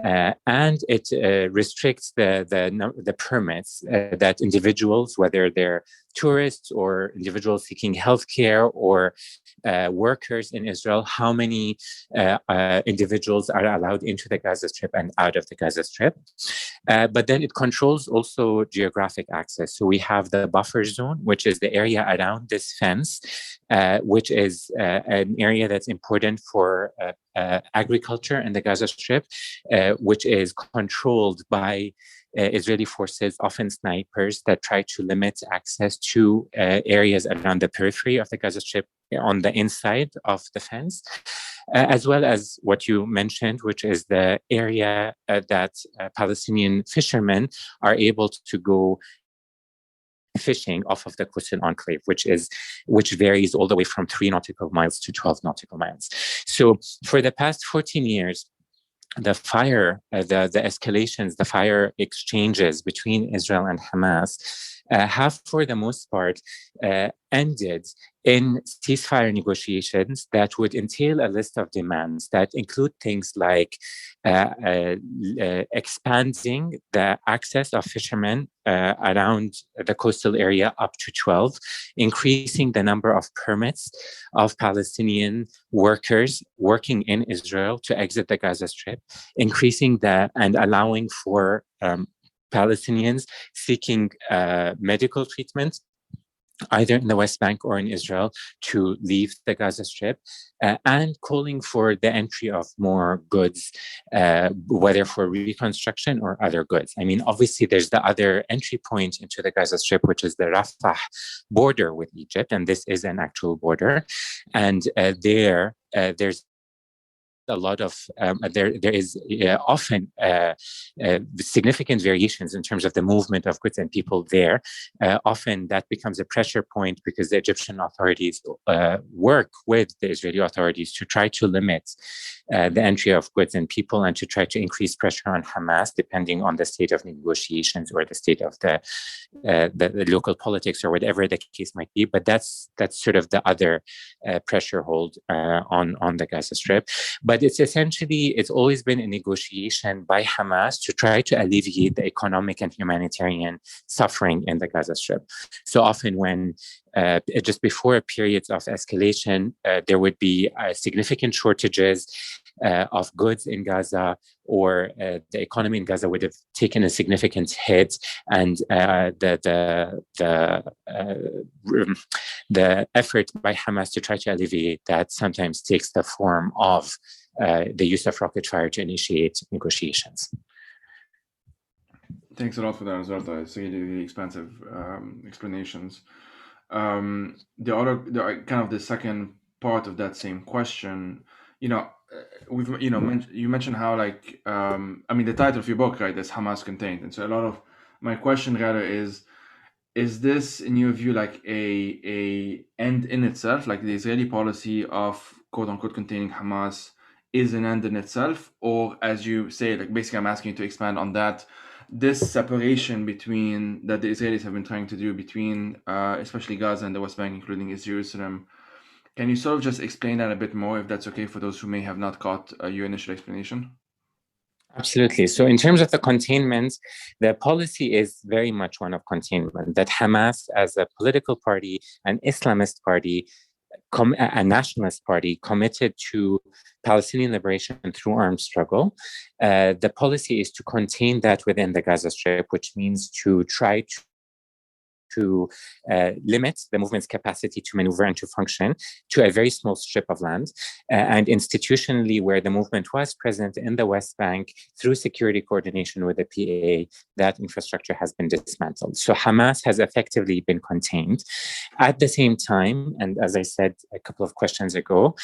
and it restricts the permits that individuals, whether they're tourists or individuals seeking healthcare or workers in Israel, how many individuals are allowed into the Gaza Strip and out of the Gaza Strip. But then it controls also geographic access. So we have the buffer zone, which is the area around this fence, which is an area that's important for agriculture in the Gaza Strip, which is controlled by Israeli forces, often snipers, that try to limit access to areas around the periphery of the Gaza Strip on the inside of the fence, as well as what you mentioned, which is the area that Palestinian fishermen are able to go fishing off of the coastal enclave, which varies all the way from 3 nautical miles to 12 nautical miles. So for the past 14 years, the fire, the escalations, the fire exchanges between Israel and Hamas have, for the most part, ended in ceasefire negotiations that would entail a list of demands that include things like expanding the access of fishermen around the coastal area up to 12, increasing the number of permits of Palestinian workers working in Israel to exit the Gaza Strip, increasing and allowing for Palestinians seeking medical treatment either in the West Bank or in Israel to leave the Gaza Strip, and calling for the entry of more goods, whether for reconstruction or other goods. I mean, obviously, there's the other entry point into the Gaza Strip, which is the Rafah border with Egypt, and this is an actual border. And there's a lot of there is often significant variations in terms of the movement of goods and people there. Often that becomes a pressure point because the Egyptian authorities work with the Israeli authorities to try to limit the entry of goods and people and to try to increase pressure on Hamas, depending on the state of negotiations or the state of the local politics or whatever the case might be. But that's sort of the other pressure hold on the Gaza Strip. But it's always been a negotiation by Hamas to try to alleviate the economic and humanitarian suffering in the Gaza Strip. So often when just before periods of escalation, there would be significant shortages of goods in Gaza, or the economy in Gaza would have taken a significant hit, and the effort by Hamas to try to alleviate that sometimes takes the form of the use of rocket fire to initiate negotiations. Thanks a lot for that as well. It's really expansive explanations. The second part of that same question, you mentioned how the title of your book, right, is Hamas contained, and so a lot of my question rather is this in your view like a end in itself, like the Israeli policy of quote unquote containing Hamas is an end in itself, or as you say, like basically I'm asking you to expand on that, this separation between that the Israelis have been trying to do between especially Gaza and the West Bank, including East Jerusalem. Can you sort of just explain that a bit more, if that's okay for those who may have not caught your initial explanation? Absolutely. So in terms of the containment, the policy is very much one of containment, that Hamas as a political party, an Islamist party, a nationalist party committed to Palestinian liberation through armed struggle. The policy is to contain that within the Gaza Strip, which means to try to limit the movement's capacity to maneuver and to function to a very small strip of land. And institutionally, where the movement was present in the West Bank, through security coordination with the PA, that infrastructure has been dismantled. So Hamas has effectively been contained. At the same time, and as I said a couple of questions ago,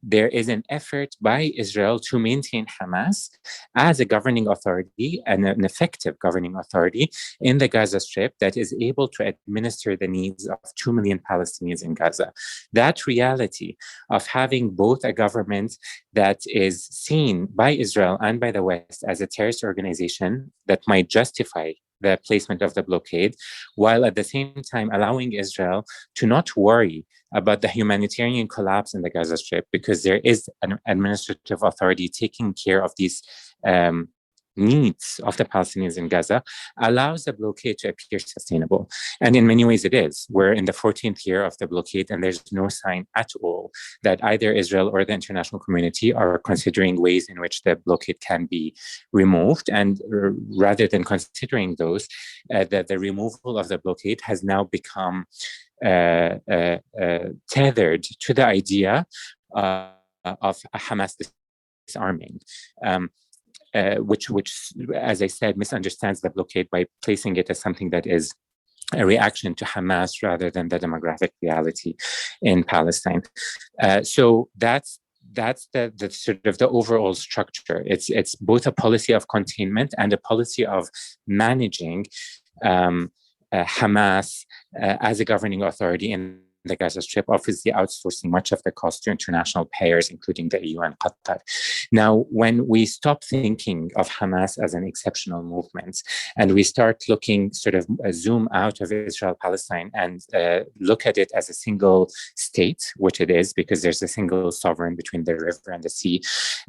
there is an effort by Israel to maintain Hamas as a governing authority and an effective governing authority in the Gaza Strip that is able to administer the needs of 2 million Palestinians in Gaza. That reality of having both a government that is seen by Israel and by the West as a terrorist organization that might justify the placement of the blockade, while at the same time allowing Israel to not worry about the humanitarian collapse in the Gaza Strip, because there is an administrative authority taking care of these needs of the Palestinians in Gaza, allows the blockade to appear sustainable. And in many ways it is. We're in the 14th year of the blockade, and there's no sign at all that either Israel or the international community are considering ways in which the blockade can be removed. And rather than considering those, the removal of the blockade has now become tethered to the idea of Hamas disarming. Which, as I said, misunderstands the blockade by placing it as something that is a reaction to Hamas rather than the demographic reality in Palestine. So that's the sort of the overall structure. It's both a policy of containment and a policy of managing Hamas as a governing authority in the Gaza Strip, obviously outsourcing much of the cost to international payers, including the EU and Qatar. Now, when we stop thinking of Hamas as an exceptional movement and we start looking, sort of zoom out of Israel-Palestine and look at it as a single state, which it is because there's a single sovereign between the river and the sea,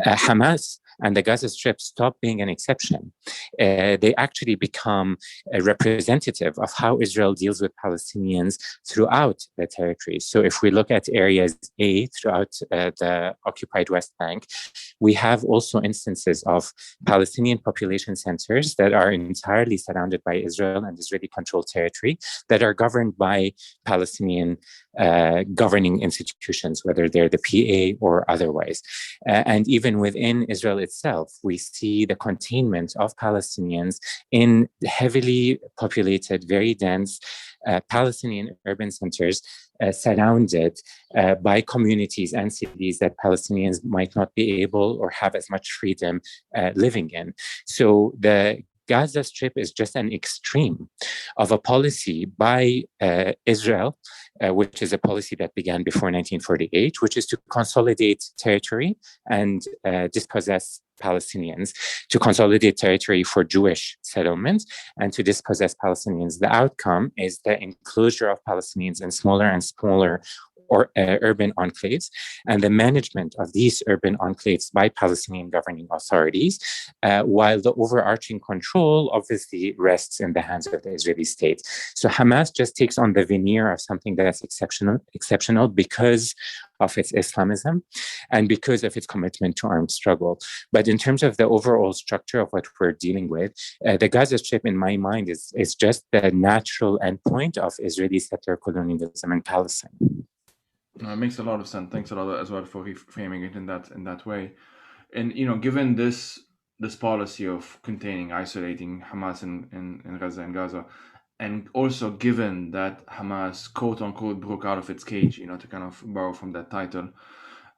Hamas and the Gaza Strip stop being an exception. They actually become a representative of how Israel deals with Palestinians throughout the territory. So if we look at areas A throughout the occupied West Bank, we have also instances of Palestinian population centers that are entirely surrounded by Israel and Israeli-controlled territory that are governed by Palestinian governing institutions, whether they're the PA or otherwise. And even within Israel itself, we see the containment of Palestinians in heavily populated, very dense Palestinian urban centers surrounded by communities and cities that Palestinians might not be able or have as much freedom living in. So the Gaza Strip is just an extreme of a policy by Israel, which is a policy that began before 1948, which is to consolidate territory and dispossess Palestinians, to consolidate territory for Jewish settlements and to dispossess Palestinians. The outcome is the enclosure of Palestinians in smaller and smaller urban enclaves, and the management of these urban enclaves by Palestinian governing authorities, while the overarching control obviously rests in the hands of the Israeli state. So Hamas just takes on the veneer of something that's exceptional because of its Islamism and because of its commitment to armed struggle. But in terms of the overall structure of what we're dealing with, the Gaza Strip, in my mind, is just the natural endpoint of Israeli settler colonialism in Palestine. It makes a lot of sense. Thanks a lot as well for reframing it in that way. And given this policy of containing, isolating Hamas in Gaza, and also given that Hamas quote unquote broke out of its cage, to kind of borrow from that title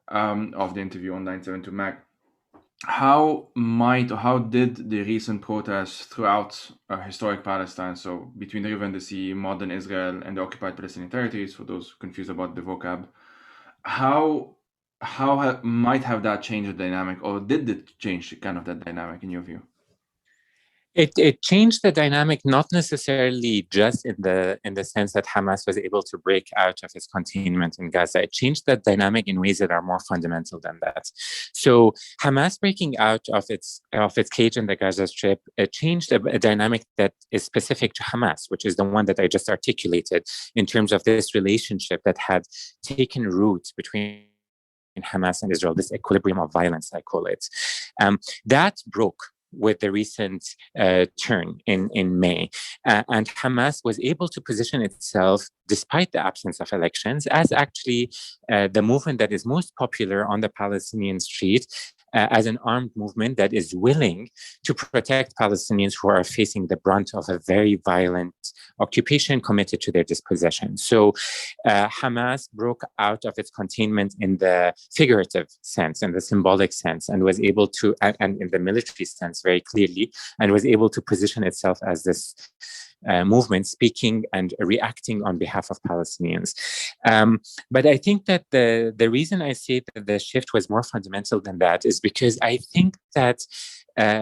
of the interview on 972 Mag, how did the recent protests throughout historic Palestine, so between the river and the sea, modern Israel, and the occupied Palestinian territories, for those confused about the vocab, how might have that changed the dynamic, or did it change kind of that dynamic in your view? It changed the dynamic, not necessarily just in the sense that Hamas was able to break out of its containment in Gaza. It changed the dynamic in ways that are more fundamental than that. So Hamas breaking out of its cage in the Gaza Strip changed a dynamic that is specific to Hamas, which is the one that I just articulated in terms of this relationship that had taken root between Hamas and Israel, this equilibrium of violence, I call it. That broke with the recent turn in May. And Hamas was able to position itself, despite the absence of elections, as actually the movement that is most popular on the Palestinian street, as an armed movement that is willing to protect Palestinians who are facing the brunt of a very violent occupation committed to their dispossession. So Hamas broke out of its containment in the figurative sense, in the symbolic sense, and was able to, and in the military sense very clearly, and was able to position itself as this movement speaking and reacting on behalf of Palestinians. But I think that the reason I say that the shift was more fundamental than that is because I think that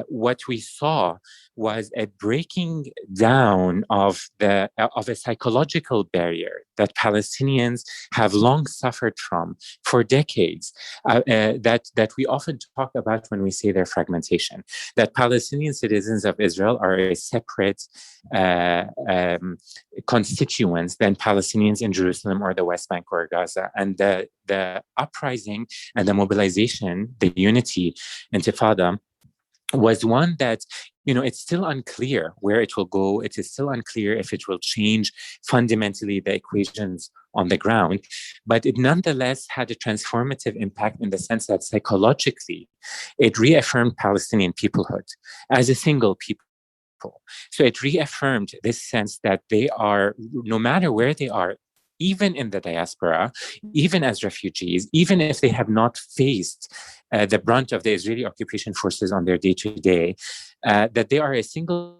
what we saw was a breaking down of a psychological barrier that Palestinians have long suffered from for decades, that we often talk about when we say their fragmentation, that Palestinian citizens of Israel are a separate constituents than Palestinians in Jerusalem or the West Bank or Gaza. And the uprising and the mobilization, the unity, Intifada, was one that, it's still unclear where it will go. It is still unclear if it will change fundamentally the equations on the ground. But it nonetheless had a transformative impact in the sense that psychologically, it reaffirmed Palestinian peoplehood as a single people. So it reaffirmed this sense that they are, no matter where they are, even in the diaspora, even as refugees, even if they have not faced the brunt of the Israeli occupation forces on their day-to-day, that they are a single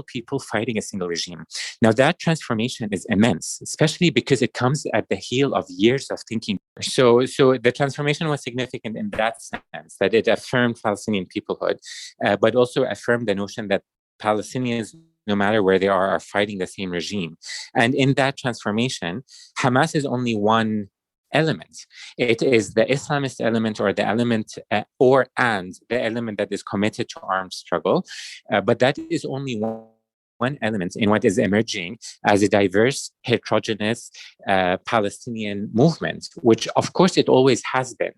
people fighting a single regime. Now, that transformation is immense, especially because it comes at the heel of years of thinking. So the transformation was significant in that sense, that it affirmed Palestinian peoplehood, but also affirmed the notion that Palestinians, no matter where they are fighting the same regime. And in that transformation, Hamas is only one element. It is the Islamist element, or the element, and the element that is committed to armed struggle. But that is only one element in what is emerging as a diverse, heterogeneous Palestinian movement, which of course it always has been.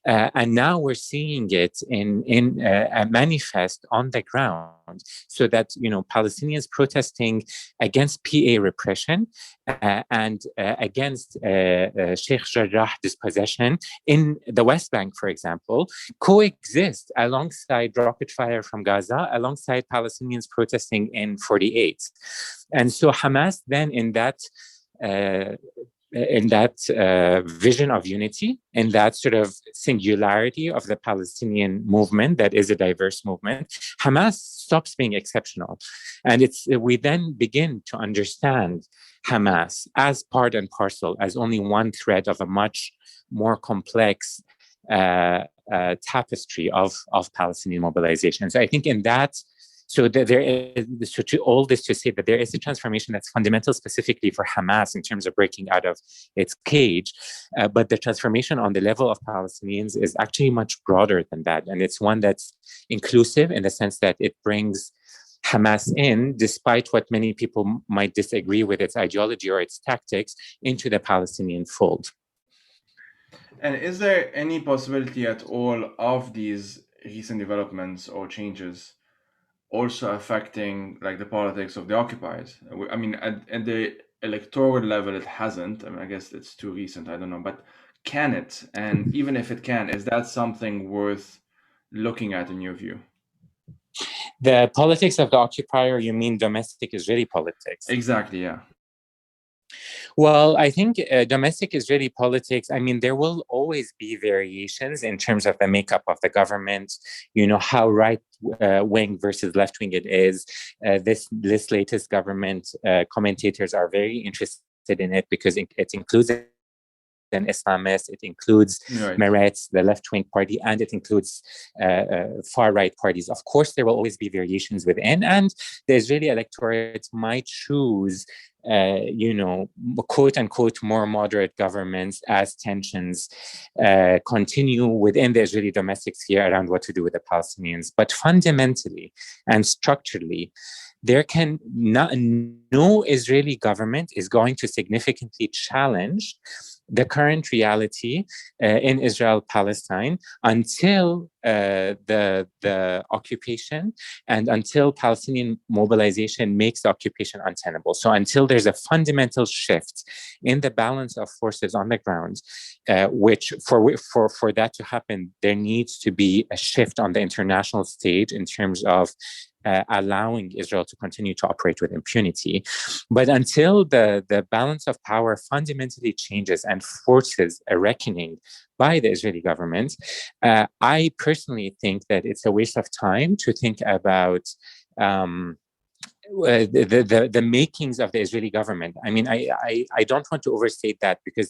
And now we're seeing it in a manifest on the ground, so that, Palestinians protesting against PA repression and against Sheikh Jarrah dispossession in the West Bank, for example, coexist alongside rocket fire from Gaza, alongside Palestinians protesting in 48. And so Hamas then, in that vision of unity, in that sort of singularity of the Palestinian movement that is a diverse movement, Hamas stops being exceptional. And we then begin to understand Hamas as part and parcel, as only one thread of a much more complex tapestry of Palestinian mobilization. So I think in that, so to all this to say that there is a transformation that's fundamental specifically for Hamas in terms of breaking out of its cage, but the transformation on the level of Palestinians is actually much broader than that. And it's one that's inclusive in the sense that it brings Hamas in, despite what many people might disagree with its ideology or its tactics, into the Palestinian fold. And is there any possibility at all of these recent developments or changes also affecting the politics of the occupiers? I mean, at the electoral level, it hasn't. I mean, I guess it's too recent. I don't know, but can it? And even if it can, is that something worth looking at in your view? The politics of the occupier, you mean domestic Israeli politics? Exactly, yeah. Well, I think domestic Israeli politics, I mean, there will always be variations in terms of the makeup of the government, how right wing versus left wing it is. This latest government, commentators are very interested in it because it includes an Islamist, it includes Meretz, the left-wing party, and it includes far-right parties. Of course, there will always be variations within, and the Israeli electorate might choose quote-unquote more moderate governments as tensions continue within the Israeli domestic sphere around what to do with the Palestinians. But fundamentally and structurally, no Israeli government is going to significantly challenge the current reality in Israel-Palestine until the occupation and until Palestinian mobilization makes the occupation untenable. So until there's a fundamental shift in the balance of forces on the ground, which for that to happen, there needs to be a shift on the international stage in terms of allowing Israel to continue to operate with impunity. But until the balance of power fundamentally changes and forces a reckoning by the Israeli government, I personally think that it's a waste of time to think about the makings of the Israeli government. I mean, I don't want to overstate that, because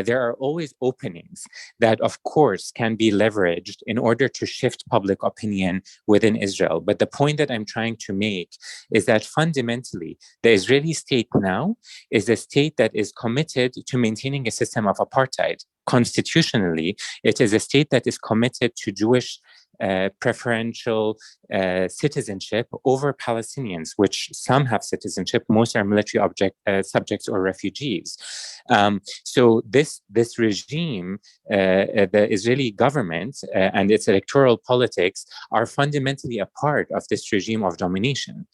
there are always openings that, of course, can be leveraged in order to shift public opinion within Israel. But the point that I'm trying to make is that fundamentally, the Israeli state now is a state that is committed to maintaining a system of apartheid. Constitutionally, it is a state that is committed to Jewish preferential citizenship over Palestinians, which some have citizenship, most are military subjects or refugees. So this regime, the Israeli government and its electoral politics are fundamentally a part of this regime of domination.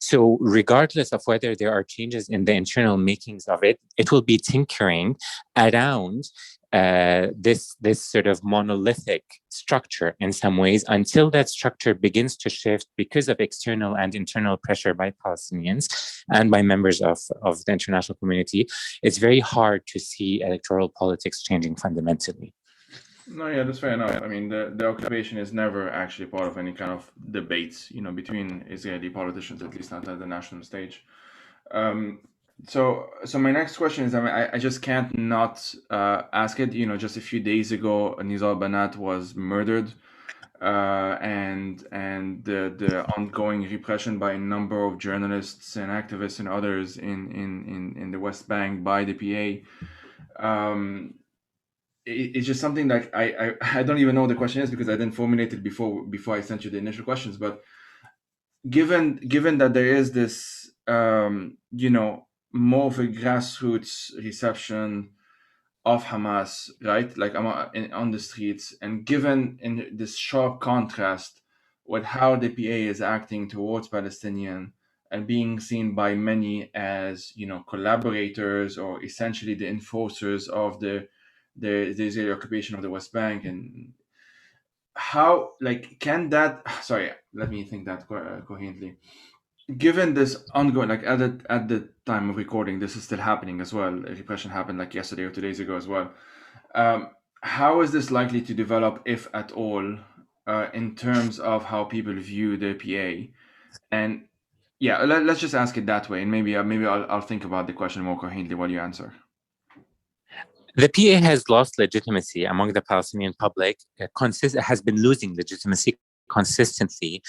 So regardless of whether there are changes in the internal makings of it, it will be tinkering around this sort of monolithic structure in some ways, until that structure begins to shift because of external and internal pressure by Palestinians and by members of the international community. It's very hard to see electoral politics changing fundamentally. No, yeah, that's fair enough. I mean, the occupation is never actually part of any kind of debates, between Israeli politicians, at least not at the national stage. Um, so my next question is, I mean, I just can't not ask it. Just a few days ago, Nizar Banat was murdered, and the ongoing repression by a number of journalists and activists and others in the West Bank by the PA. It's just something like I don't even know what the question is because I didn't formulate it before I sent you the initial questions. But given that there is this more of a grassroots reception of Hamas, right? Like on the streets, and given in this sharp contrast with how the PA is acting towards Palestinian and being seen by many as collaborators or essentially the enforcers of the Israeli occupation of the West Bank, and how like can that sorry, let me think that coherently. Given this ongoing, like at the time of recording, this is still happening as well. Repression happened like yesterday or 2 days ago as well. um, how is this likely to develop, if at all, in terms of how people view the PA? And yeah, let's just ask it that way, and maybe I'll think about the question more coherently while you answer. The PA has lost legitimacy among the Palestinian public, has been losing legitimacy consistently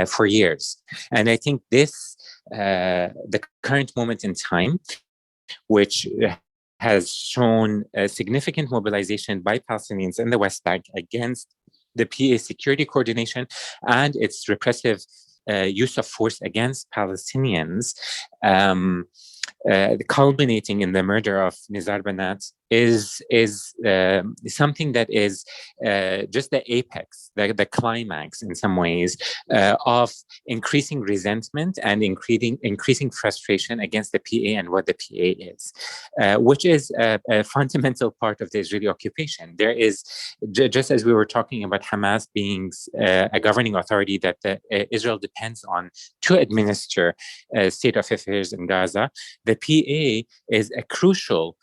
for years. And I think the current moment in time, which has shown a significant mobilization by Palestinians in the West Bank against the PA security coordination and its repressive use of force against Palestinians, culminating in the murder of Nizar Banat, is something that is just the apex, the climax in some ways of increasing resentment and increasing frustration against the PA and what the PA is, which is a fundamental part of the Israeli occupation. There is, just as we were talking about Hamas being a governing authority that Israel depends on to administer state of affairs in Gaza, the PA is a crucial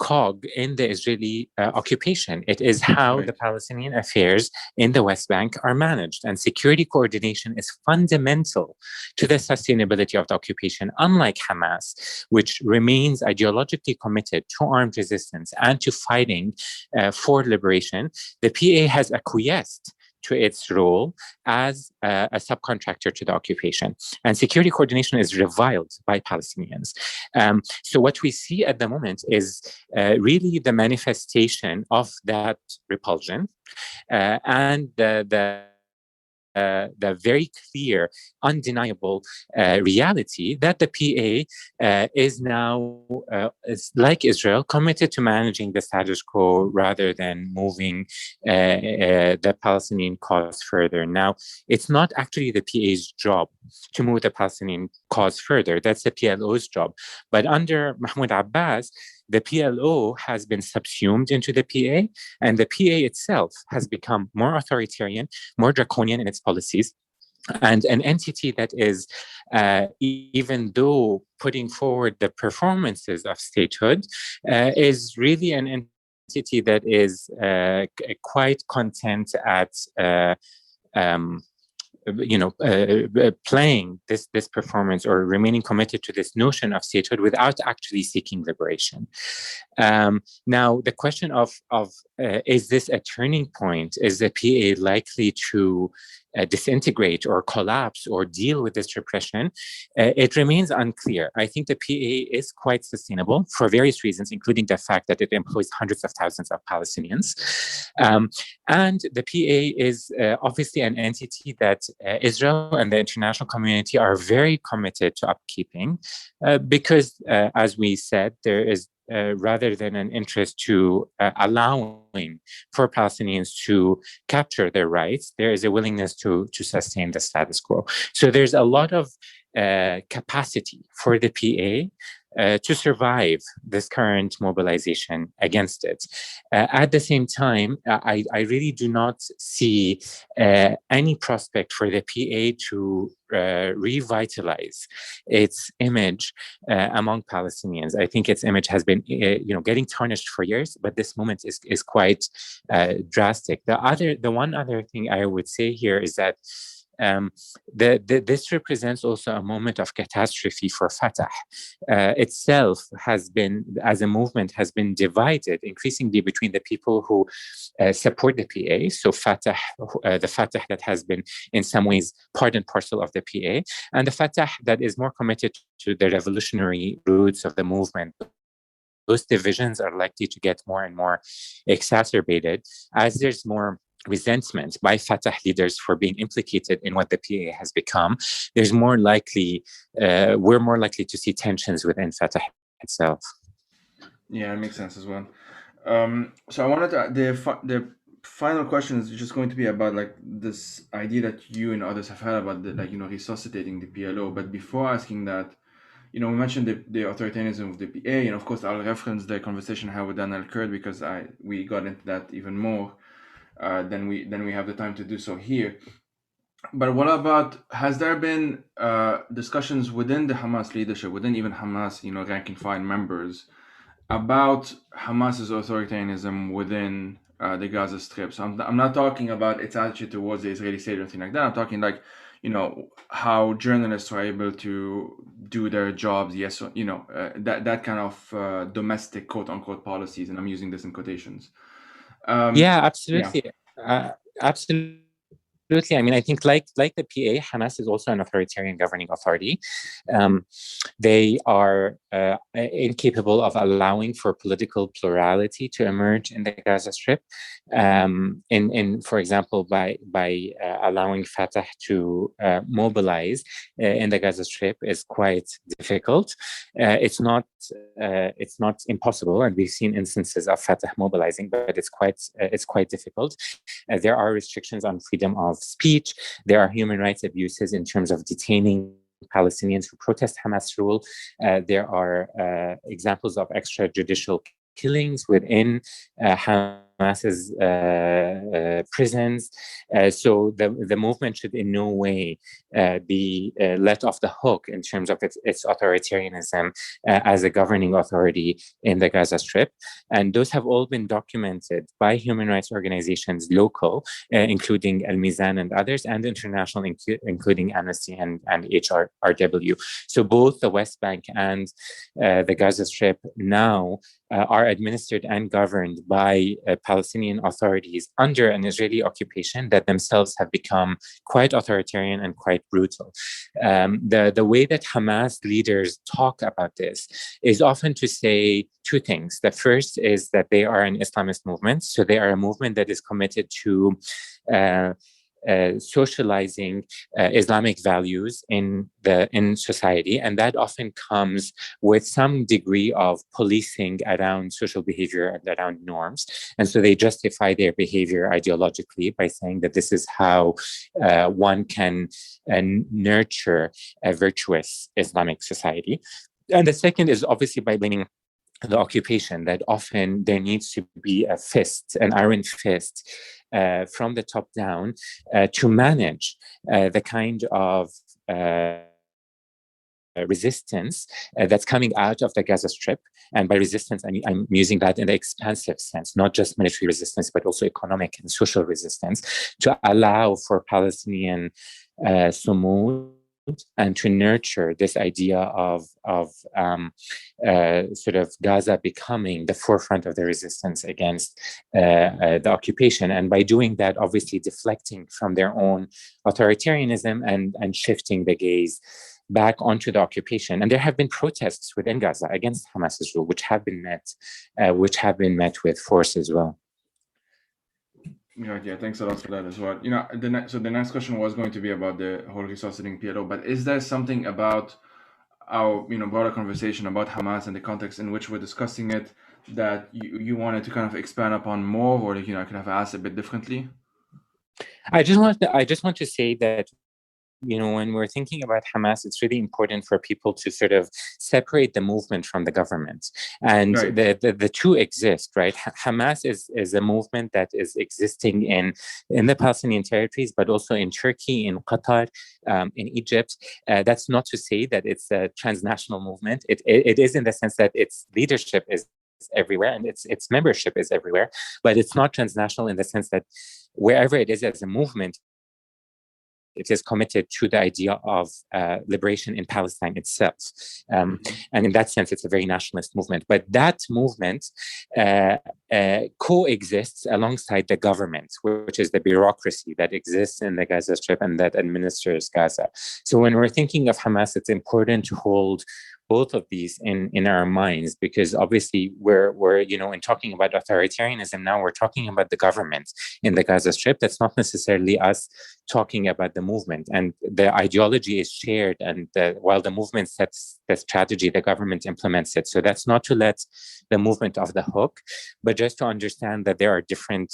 cog in the Israeli occupation. It is how Right. the Palestinian affairs in the West Bank are managed. And security coordination is fundamental to the sustainability of the occupation, unlike Hamas, which remains ideologically committed to armed resistance and to fighting for liberation. The PA has acquiesced to its role as a subcontractor to the occupation. And security coordination is reviled by Palestinians. So what we see at the moment is really the manifestation of that repulsion and the very clear, undeniable reality that the PA is now, like Israel, committed to managing the status quo rather than moving the Palestinian cause further. Now, it's not actually the PA's job to move the Palestinian cause further. That's the PLO's job. But under Mahmoud Abbas, the PLO has been subsumed into the PA, and the PA itself has become more authoritarian, more draconian in its policies, and an entity that is, even though putting forward the performances of statehood, is really an entity that is quite content at playing this performance or remaining committed to this notion of statehood without actually seeking liberation. Now, the question of is this a turning point? Is the PA likely to disintegrate or collapse or deal with this repression? It remains unclear. I think the PA is quite sustainable for various reasons, including the fact that it employs hundreds of thousands of Palestinians. And the PA is obviously an entity that Israel and the international community are very committed to upkeeping because, as we said, there is rather than an interest to allowing for Palestinians to capture their rights, there is a willingness to sustain the status quo. So there's a lot of capacity for the PA to survive this current mobilization against it. At the same time, I really do not see any prospect for the PA to revitalize its image among Palestinians. I think its image has been, getting tarnished for years, but this moment is quite drastic. The one other thing I would say here is that this represents also a moment of catastrophe for Fatah. Itself has been, as a movement, has been divided increasingly between the people who support the PA, so Fatah, the Fatah that has been in some ways part and parcel of the PA, and the Fatah that is more committed to the revolutionary roots of the movement. Those divisions are likely to get more and more exacerbated as there's more resentment by Fatah leaders for being implicated in what the PA has become. We're more likely to see tensions within Fatah itself. Yeah, it makes sense as well. So I wanted to, the final question is just going to be about like this idea that you and others have had about resuscitating the PLO. But before asking that, we mentioned the authoritarianism of the PA, and of course I'll reference the conversation I had with Daniel Kurd because we got into that even more than we have the time to do so here. But what about, has there been discussions within the Hamas leadership, within even Hamas, rank and file members, about Hamas's authoritarianism within the Gaza Strip? So I'm not talking about its attitude towards the Israeli state or anything like that. I'm talking like, how journalists are able to do their jobs. Yes, that kind of domestic quote unquote policies, and I'm using this in quotations. Yeah, absolutely. Yeah. Absolutely. I mean, I think like the PA, Hamas is also an authoritarian governing authority. They are incapable of allowing for political plurality to emerge in the Gaza Strip. For example, by allowing Fatah to mobilize in the Gaza Strip is quite difficult. It's not impossible, and we've seen instances of Fatah mobilizing, but it's quite difficult. There are restrictions on freedom of speech. There are human rights abuses in terms of detaining Palestinians who protest Hamas rule. There are examples of extrajudicial killings within Hamas's prisons. So the movement should in no way be let off the hook in terms of its authoritarianism as a governing authority in the Gaza Strip. And those have all been documented by human rights organizations, local, including Al Mizan and others, and international, including Amnesty and HRW. So both the West Bank and the Gaza Strip now are administered and governed by Palestinian authorities under an Israeli occupation that themselves have become quite authoritarian and quite brutal. The way that Hamas leaders talk about this is often to say two things. The first is that they are an Islamist movement, so they are a movement that is committed to socializing Islamic values in society, and that often comes with some degree of policing around social behavior and around norms. And so they justify their behavior ideologically by saying that this is how one can nurture a virtuous Islamic society. And the second is obviously by blaming the occupation, that often there needs to be a fist, an iron fist, from the top down to manage the kind of resistance that's coming out of the Gaza Strip. And by resistance, I'm using that in the expansive sense, not just military resistance, but also economic and social resistance, to allow for Palestinian sumud and to nurture this idea of sort of Gaza becoming the forefront of the resistance against the occupation. And by doing that, obviously deflecting from their own authoritarianism and shifting the gaze back onto the occupation. And there have been protests within Gaza against Hamas's rule, which have been met with force as well. Yeah, thanks a lot for that as well. So the next question was going to be about the whole resuscitating PLO, but is there something about our broader conversation about Hamas and the context in which we're discussing it that you wanted to kind of expand upon more, or I could have asked a bit differently? I just want to say that when we're thinking about Hamas, it's really important for people to sort of separate the movement from the government. And Right. the two exist, right? Hamas is a movement that is existing in the Palestinian territories, but also in Turkey, in Qatar, in Egypt. That's not to say that it's a transnational movement. It is in the sense that its leadership is everywhere and its membership is everywhere, but it's not transnational in the sense that wherever it is as a movement, it is committed to the idea of liberation in Palestine itself. And in that sense, it's a very nationalist movement. But that movement coexists alongside the government, which is the bureaucracy that exists in the Gaza Strip and that administers Gaza. So when we're thinking of Hamas, it's important to hold both of these in our minds, because obviously we're in talking about authoritarianism now, we're talking about the government in the Gaza Strip. That's not necessarily us talking about the movement, and the ideology is shared, and while the movement sets the strategy, the government implements it. So that's not to let the movement off the hook, but just to understand that there are different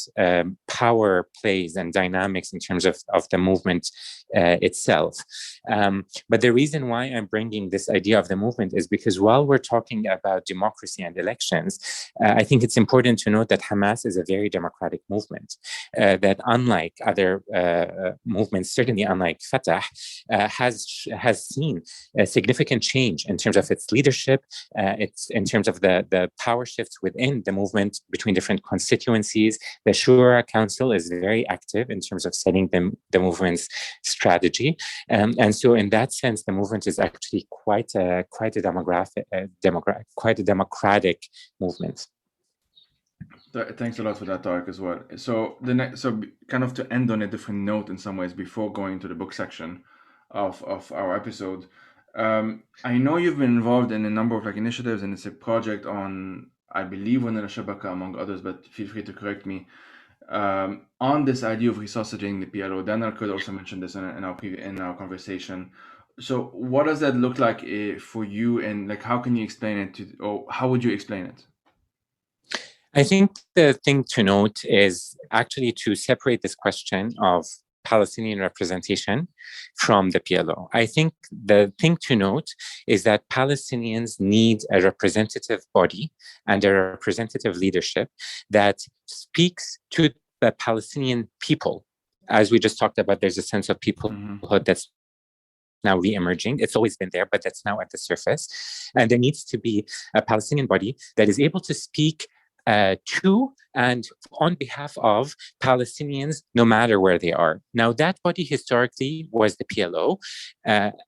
power plays and dynamics in terms of the movement itself. But the reason why I'm bringing this idea of the movement is because while we're talking about democracy and elections, I think it's important to note that Hamas is a very democratic movement, that unlike other movements, certainly unlike Fatah, has seen a significant change in terms of its leadership, it's in terms of the power shifts within the movement between different constituencies. The Shura Council is very active in terms of setting the movement's strategy. And so in that sense, the movement is actually quite a democratic movement. Thanks a lot for that, Tareq, as well. So kind of to end on a different note in some ways before going to the book section of our episode, I know you've been involved in a number of initiatives, and it's a project on, I believe, Wan al-Shabaka, among others, but feel free to correct me, on this idea of resuscitating the PLO. Daniel could also mention this in our conversation. So what does that look like for you, and how can you explain it or how would you explain it? I think the thing to note is actually to separate this question of Palestinian representation from the PLO. I think the thing to note is that Palestinians need a representative body and a representative leadership that speaks to the Palestinian people. As we just talked about, there's a sense of peoplehood that's now re-emerging. It's always been there, but that's now at the surface. And there needs to be a Palestinian body that is able to speak to and on behalf of Palestinians, no matter where they are. Now, that body historically was the PLO,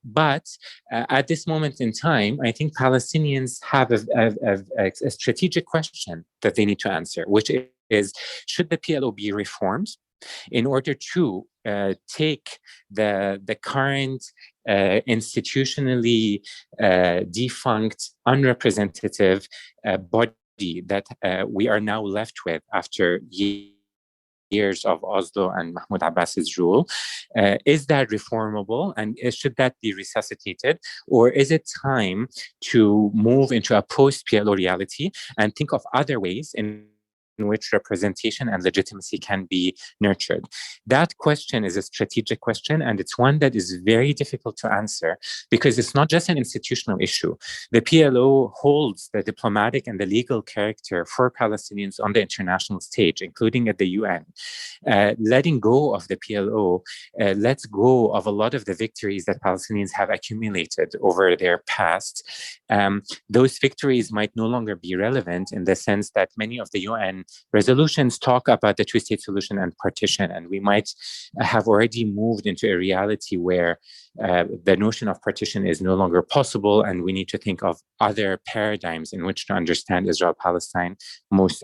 but at this moment in time, I think Palestinians have a strategic question that they need to answer, which is, should the PLO be reformed in order to take the current institutionally defunct, unrepresentative body that we are now left with after years of Oslo and Mahmoud Abbas's rule. Is that reformable, and should that be resuscitated? Or is it time to move into a post-PLO reality and think of other ways in which representation and legitimacy can be nurtured? That question is a strategic question, and it's one that is very difficult to answer because it's not just an institutional issue. The PLO holds the diplomatic and the legal character for Palestinians on the international stage, including at the UN. Letting go of the PLO lets go of a lot of the victories that Palestinians have accumulated over their past. Those victories might no longer be relevant in the sense that many of the UN resolutions talk about the two-state solution and partition, and we might have already moved into a reality where the notion of partition is no longer possible, and we need to think of other paradigms in which to understand Israel-Palestine. Most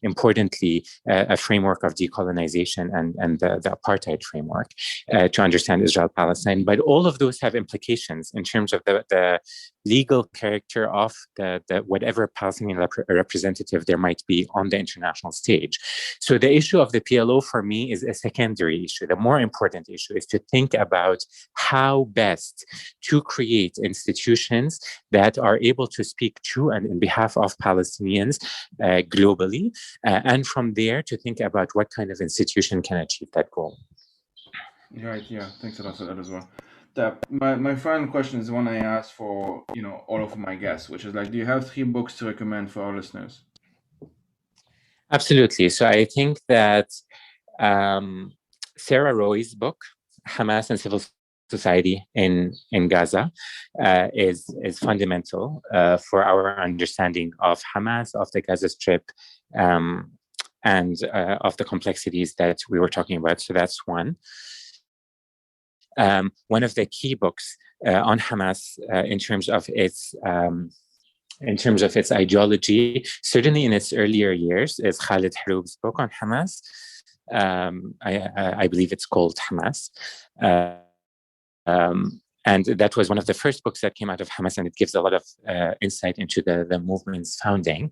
importantly, a framework of decolonization and the apartheid framework to understand Israel-Palestine. But all of those have implications in terms of the legal character of the whatever Palestinian representative there might be on the international stage. So the issue of the PLO for me is a secondary issue. The more important issue is to think about how best to create institutions that are able to speak to and in behalf of Palestinians globally, and from there to think about what kind of institution can achieve that goal. Right, yeah. Thanks a lot for that as well. My final question is one I ask for, all of my guests, which is like, do you have 3 books to recommend for our listeners? Absolutely. So I think that Sarah Roy's book, Hamas and Civil Society in Gaza, is fundamental for our understanding of Hamas, of the Gaza Strip, and of the complexities that we were talking about. So that's one. One of the key books on Hamas in terms of its ideology, certainly in its earlier years, is Khalid Haroub's book on Hamas. I believe it's called Hamas. And that was one of the first books that came out of Hamas, and it gives a lot of insight into the movement's founding.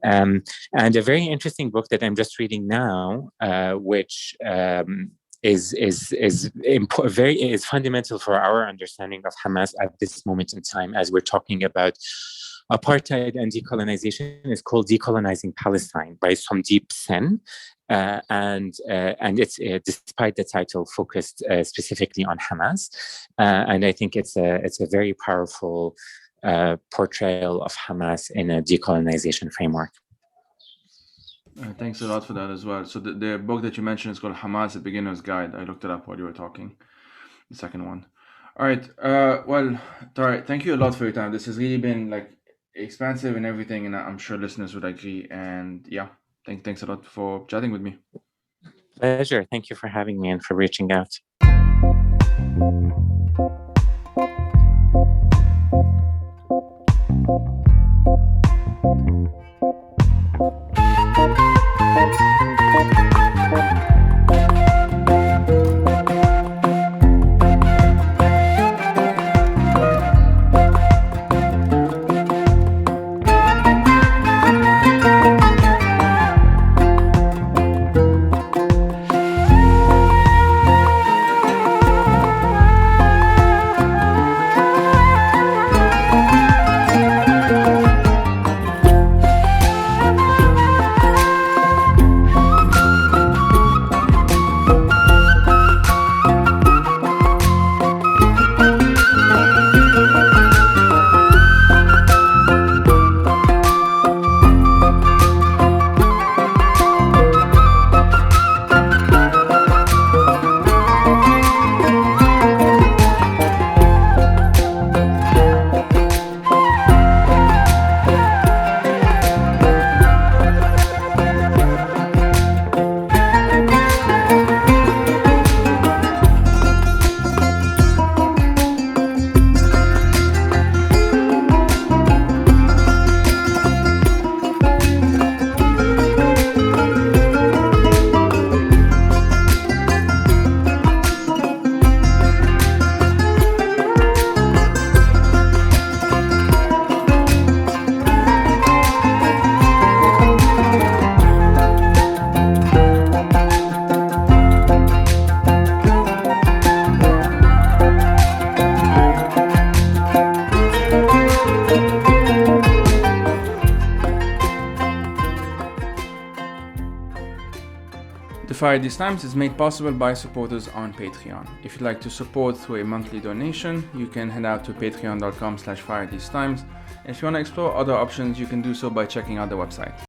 And a very interesting book that I'm just reading now, which is fundamental for our understanding of Hamas at this moment in time, as we're talking about apartheid and decolonization, is called Decolonizing Palestine by Somdeep Sen. And it's, despite the title, focused specifically on Hamas. And I think it's a very powerful portrayal of Hamas in a decolonization framework. Thanks a lot for that as well. So the book that you mentioned is called Hamas, A Beginner's Guide. I looked it up while you were talking, the second one. All right. Well, Tareq, thank you a lot for your time. This has really been like expansive and everything, and I'm sure listeners would agree. And yeah, thanks a lot for chatting with me. Pleasure. Thank you for having me and for reaching out. Fire These Times is made possible by supporters on Patreon. If you'd like to support through a monthly donation, you can head out to patreon.com/firethesetimes. And if you want to explore other options, you can do so by checking out the website.